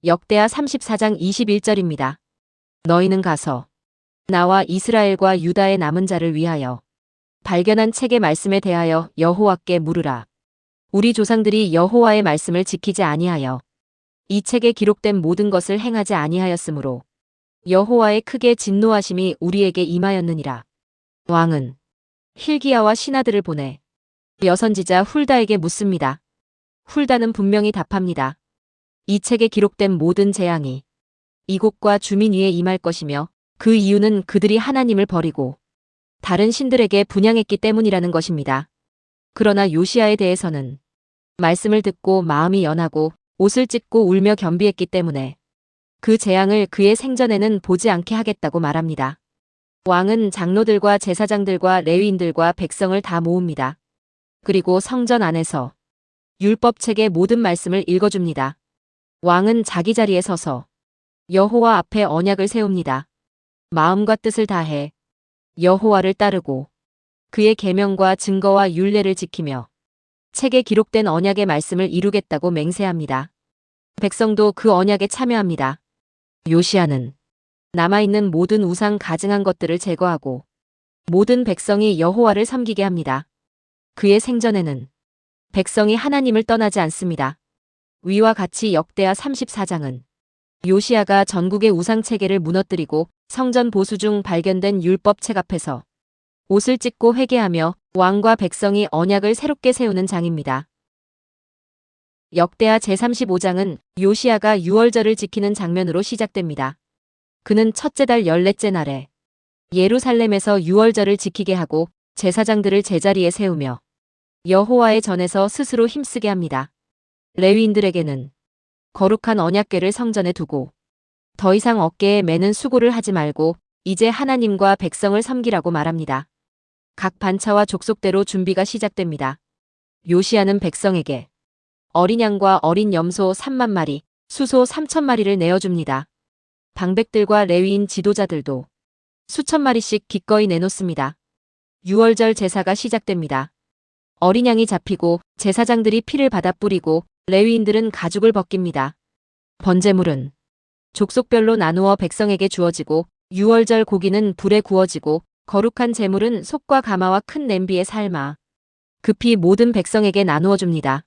A: 역대하 34장 21절입니다. 너희는 가서 나와 이스라엘과 유다의 남은 자를 위하여 발견한 책의 말씀에 대하여 여호와께 물으라. 우리 조상들이 여호와의 말씀을 지키지 아니하여 이 책에 기록된 모든 것을 행하지 아니하였으므로 여호와의 크게 진노하심이 우리에게 임하였느니라. 왕은 hil기야와 신하들을 보내 여선지자 훌다에게 묻습니다. 훌다는 분명히 답합니다. 이 책에 기록된 모든 재앙이 이곳과 주민 위에 임할 것이며 그 이유는 그들이 하나님을 버리고 다른 신들에게 분향했기 때문이라는 것입니다. 그러나 요시야에 대해서는 말씀을 듣고 마음이 연하고 옷을 찢고 울며 겸비했기 때문에 그 재앙을 그의 생전에는 보지 않게 하겠다고 말합니다. 왕은 장로들과 제사장들과 레위인들과 백성을 다 모읍니다. 그리고 성전 안에서 율법책의 모든 말씀을 읽어줍니다. 왕은 자기 자리에 서서 여호와 앞에 언약을 세웁니다. 마음과 뜻을 다해 여호와를 따르고 그의 계명과 증거와 율례를 지키며 책에 기록된 언약의 말씀을 이루겠다고 맹세합니다. 백성도 그 언약에 참여합니다. 요시야는 남아있는 모든 우상 가증한 것들을 제거하고 모든 백성이 여호와를 섬기게 합니다. 그의 생전에는 백성이 하나님을 떠나지 않습니다. 위와 같이 역대하 34장은 요시야가 전국의 우상 체계를 무너뜨리고 성전 보수 중 발견된 율법책 앞에서 옷을 찢고 회개하며 왕과 백성이 언약을 새롭게 세우는 장입니다. 역대하 제35장은 요시야가 유월절을 지키는 장면으로 시작됩니다. 그는 첫째 달 14째 날에 예루살렘에서 유월절을 지키게 하고 제사장들을 제자리에 세우며 여호와의 전에서 스스로 힘쓰게 합니다. 레위인들에게는 거룩한 언약궤를 성전에 두고 더 이상 어깨에 매는 수고를 하지 말고 이제 하나님과 백성을 섬기라고 말합니다. 각 반차와 족속대로 준비가 시작됩니다. 요시야는 백성에게 어린 양과 어린 염소 3만 마리, 수소 3천 마리를 내어줍니다. 방백들과 레위인 지도자들도 수천 마리씩 기꺼이 내놓습니다. 6월절 제사가 시작됩니다. 어린 양이 잡히고 제사장들이 피를 받아 뿌리고 레위인들은 가죽을 벗깁니다. 번제물은 족속별로 나누어 백성에게 주어지고 6월절 고기는 불에 구워지고 거룩한 제물은 속과 가마와 큰 냄비에 삶아 급히 모든 백성에게 나누어 줍니다.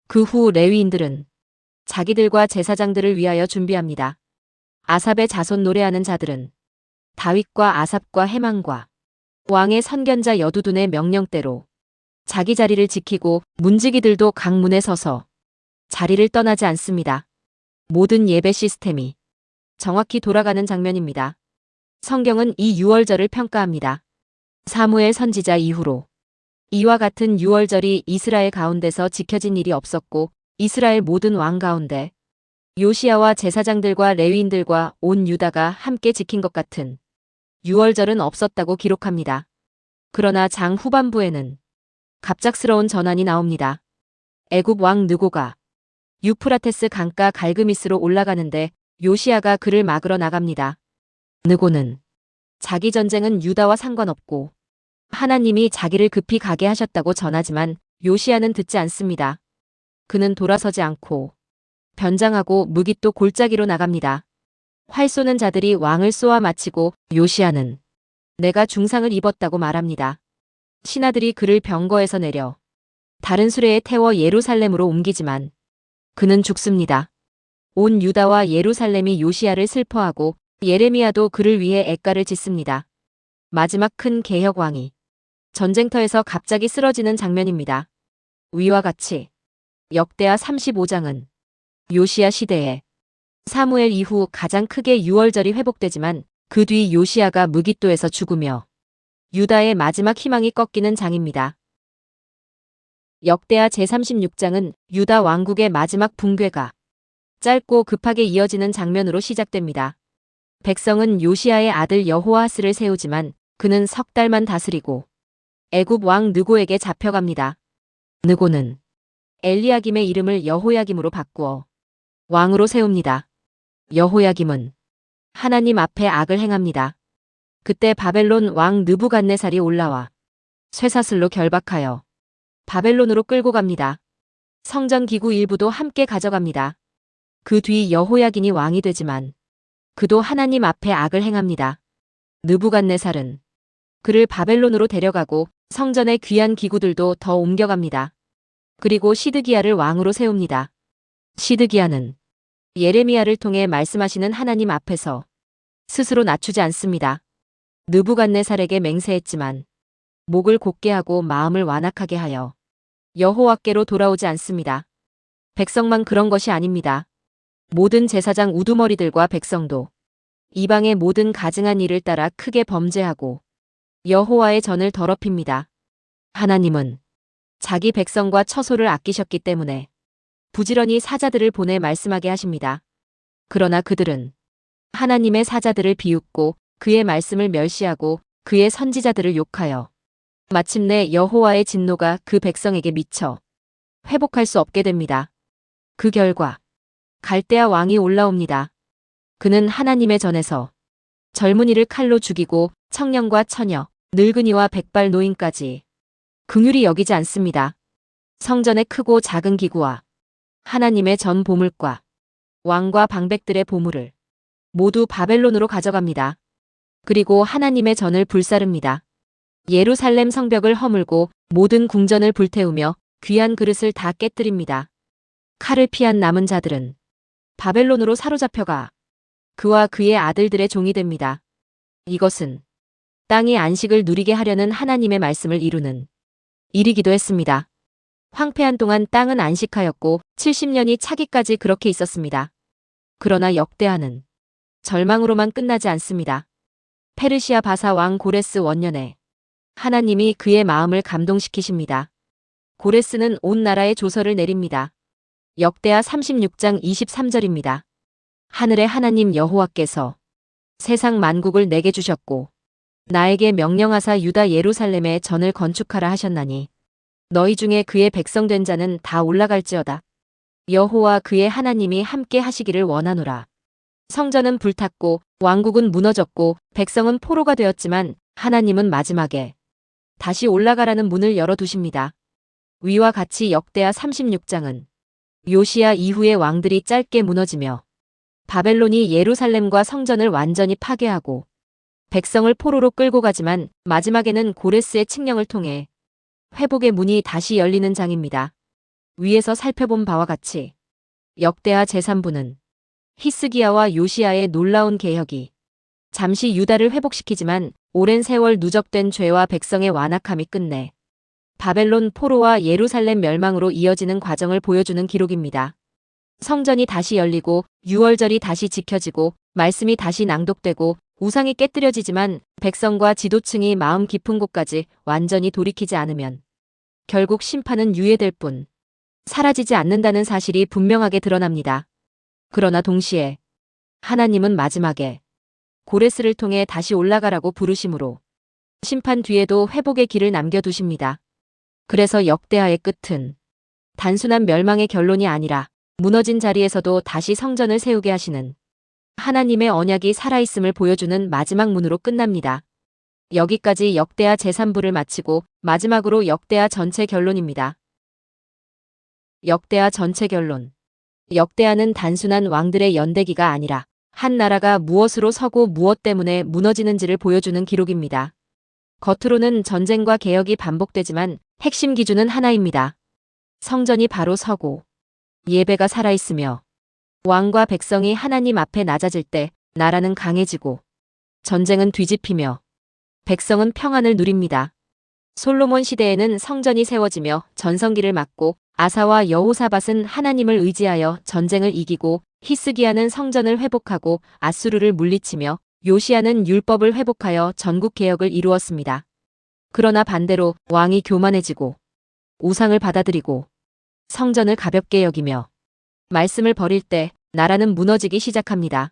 A: 그 후 레위인들은 자기들과 제사장들을 위하여 준비합니다. 아삽의 자손 노래하는 자들은 다윗과 아삽과 헤만과 왕의 선견자 여두둔의 명령대로 자기 자리를 지키고 문지기들도 각 문에 서서 자리를 떠나지 않습니다. 모든 예배 시스템이 정확히 돌아가는 장면입니다. 성경은 이 6월절을 평가합니다. 사무엘 선지자 이후로 이와 같은 6월절이 이스라엘 가운데서 지켜진 일이 없었고 이스라엘 모든 왕 가운데 요시야와 제사장들과 레위인들과 온 유다가 함께 지킨 것 같은 6월절은 없었다고 기록합니다. 그러나 장 후반부에는 갑작스러운 전환이 나옵니다. 애굽 왕 느고가 유프라테스 강가 갈그미스로 올라가는데 요시야가 그를 막으러 나갑니다. 느고는 자기 전쟁은 유다와 상관없고 하나님이 자기를 급히 가게 하셨다고 전하지만 요시야는 듣지 않습니다. 그는 돌아서지 않고 변장하고 무깃도 골짜기로 나갑니다. 활 쏘는 자들이 왕을 쏘아 마치고 요시야는 내가 중상을 입었다고 말합니다. 신하들이 그를 병거에서 내려 다른 수레에 태워 예루살렘으로 옮기지만 그는 죽습니다. 온 유다와 예루살렘이 요시야를 슬퍼하고 예레미야도 그를 위해 애가를 짓습니다. 마지막 큰 개혁 왕이 전쟁터에서 갑자기 쓰러지는 장면입니다. 위와 같이 역대하 35장은 요시야 시대에 사무엘 이후 가장 크게 6월절이 회복되지만 그 뒤 요시야가 무깃도에서 죽으며 유다의 마지막 희망이 꺾이는 장입니다. 역대하 제36장은 유다 왕국의 마지막 붕괴가 짧고 급하게 이어지는 장면으로 시작됩니다. 백성은 요시야의 아들 여호아하스를 세우지만 그는 석 달만 다스리고 애굽 왕 느고에게 잡혀갑니다. 느고는 엘리야김의 이름을 여호야김으로 바꾸어 왕으로 세웁니다. 여호야김은 하나님 앞에 악을 행합니다. 그때 바벨론 왕 느부갓네살이 올라와 쇠사슬로 결박하여 바벨론으로 끌고 갑니다. 성전 기구 일부도 함께 가져갑니다. 그 뒤 여호야긴이 왕이 되지만 그도 하나님 앞에 악을 행합니다. 느부갓네살은 그를 바벨론으로 데려가고 성전의 귀한 기구들도 더 옮겨갑니다. 그리고 시드기야를 왕으로 세웁니다. 시드기야는 예레미야를 통해 말씀하시는 하나님 앞에서 스스로 낮추지 않습니다. 느부갓네살에게 맹세했지만 목을 곧게 하고 마음을 완악하게 하여 여호와께로 돌아오지 않습니다. 백성만 그런 것이 아닙니다. 모든 제사장 우두머리들과 백성도 이방의 모든 가증한 일을 따라 크게 범죄하고 여호와의 전을 더럽힙니다. 하나님은 자기 백성과 처소를 아끼셨기 때문에 부지런히 사자들을 보내 말씀하게 하십니다. 그러나 그들은 하나님의 사자들을 비웃고 그의 말씀을 멸시하고 그의 선지자들을 욕하여 마침내 여호와의 진노가 그 백성에게 미쳐 회복할 수 없게 됩니다. 그 결과 갈대아 왕이 올라옵니다. 그는 하나님의 전에서 젊은이를 칼로 죽이고 청년과 처녀, 늙은이와 백발 노인까지 긍휼히 여기지 않습니다. 성전의 크고 작은 기구와 하나님의 전 보물과 왕과 방백들의 보물을 모두 바벨론으로 가져갑니다. 그리고 하나님의 전을 불사릅니다. 예루살렘 성벽을 허물고 모든 궁전을 불태우며 귀한 그릇을 다 깨뜨립니다. 칼을 피한 남은 자들은 바벨론으로 사로잡혀가 그와 그의 아들들의 종이 됩니다. 이것은 땅이 안식을 누리게 하려는 하나님의 말씀을 이루는 일이기도 했습니다. 황폐한 동안 땅은 안식하였고 70년이 차기까지 그렇게 있었습니다. 그러나 역대하는 절망으로만 끝나지 않습니다. 페르시아 바사 왕 고레스 원년에 하나님이 그의 마음을 감동시키십니다. 고레스는 온 나라에 조서를 내립니다. 역대하 36장 23절입니다. 하늘의 하나님 여호와께서 세상 만국을 내게 주셨고 나에게 명령하사 유다 예루살렘에 전을 건축하라 하셨나니 너희 중에 그의 백성 된 자는 다 올라갈지어다. 여호와 그의 하나님이 함께 하시기를 원하노라. 성전은 불탔고 왕국은 무너졌고 백성은 포로가 되었지만 하나님은 마지막에 다시 올라가라는 문을 열어두십니다. 위와 같이 역대하 36장은 요시야 이후의 왕들이 짧게 무너지며 바벨론이 예루살렘과 성전을 완전히 파괴하고 백성을 포로로 끌고 가지만 마지막에는 고레스의 칙령을 통해 회복의 문이 다시 열리는 장입니다. 위에서 살펴본 바와 같이 역대하 제3부는 히스기야와 요시야의 놀라운 개혁이 잠시 유다를 회복시키지만 오랜 세월 누적된 죄와 백성의 완악함이 끝내 바벨론 포로와 예루살렘 멸망으로 이어지는 과정을 보여주는 기록입니다. 성전이 다시 열리고 유월절이 다시 지켜지고 말씀이 다시 낭독되고 우상이 깨뜨려지지만 백성과 지도층이 마음 깊은 곳까지 완전히 돌이키지 않으면 결국 심판은 유예될 뿐 사라지지 않는다는 사실이 분명하게 드러납니다. 그러나 동시에 하나님은 마지막에 고레스를 통해 다시 올라가라고 부르심으로 심판 뒤에도 회복의 길을 남겨두십니다. 그래서 역대하의 끝은 단순한 멸망의 결론이 아니라 무너진 자리에서도 다시 성전을 세우게 하시는 하나님의 언약이 살아있음을 보여주는 마지막 문으로 끝납니다. 여기까지 역대하 제3부를 마치고 마지막으로 역대하 전체 결론입니다. 역대하 전체 결론. 역대하는 단순한 왕들의 연대기가 아니라 한 나라가 무엇으로 서고 무엇 때문에 무너지는지를 보여주는 기록입니다. 겉으로는 전쟁과 개혁이 반복되지만 핵심 기준은 하나입니다. 성전이 바로 서고 예배가 살아있으며 왕과 백성이 하나님 앞에 낮아질 때 나라는 강해지고 전쟁은 뒤집히며 백성은 평안을 누립니다. 솔로몬 시대에는 성전이 세워지며 전성기를 맞고 아사와 여호사밧은 하나님을 의지하여 전쟁을 이기고 히스기야는 성전을 회복하고 아수르를 물리치며 요시야는 율법을 회복하여 전국 개혁을 이루었습니다. 그러나 반대로 왕이 교만해지고 우상을 받아들이고 성전을 가볍게 여기며 말씀을 버릴 때 나라는 무너지기 시작합니다.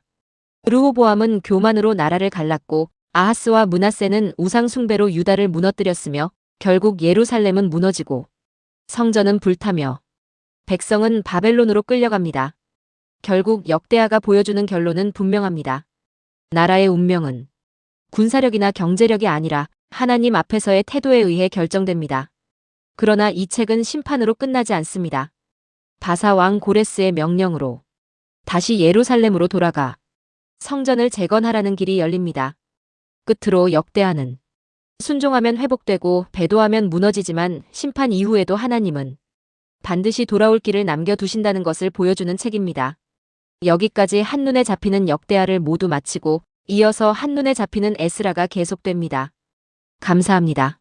A: 르호보암은 교만으로 나라를 갈랐고 아하스와 므낫세는 우상 숭배로 유다를 무너뜨렸으며 결국 예루살렘은 무너지고 성전은 불타며 백성은 바벨론으로 끌려갑니다. 결국 역대하가 보여주는 결론은 분명합니다. 나라의 운명은 군사력이나 경제력이 아니라 하나님 앞에서의 태도에 의해 결정됩니다. 그러나 이 책은 심판으로 끝나지 않습니다. 바사 왕 고레스의 명령으로 다시 예루살렘으로 돌아가 성전을 재건하라는 길이 열립니다. 끝으로 역대하는 순종하면 회복되고 배도하면 무너지지만 심판 이후에도 하나님은 반드시 돌아올 길을 남겨두신다는 것을 보여주는 책입니다. 여기까지 한눈에 잡히는 역대하를 모두 마치고 이어서 한눈에 잡히는 에스라가 계속됩니다. 감사합니다.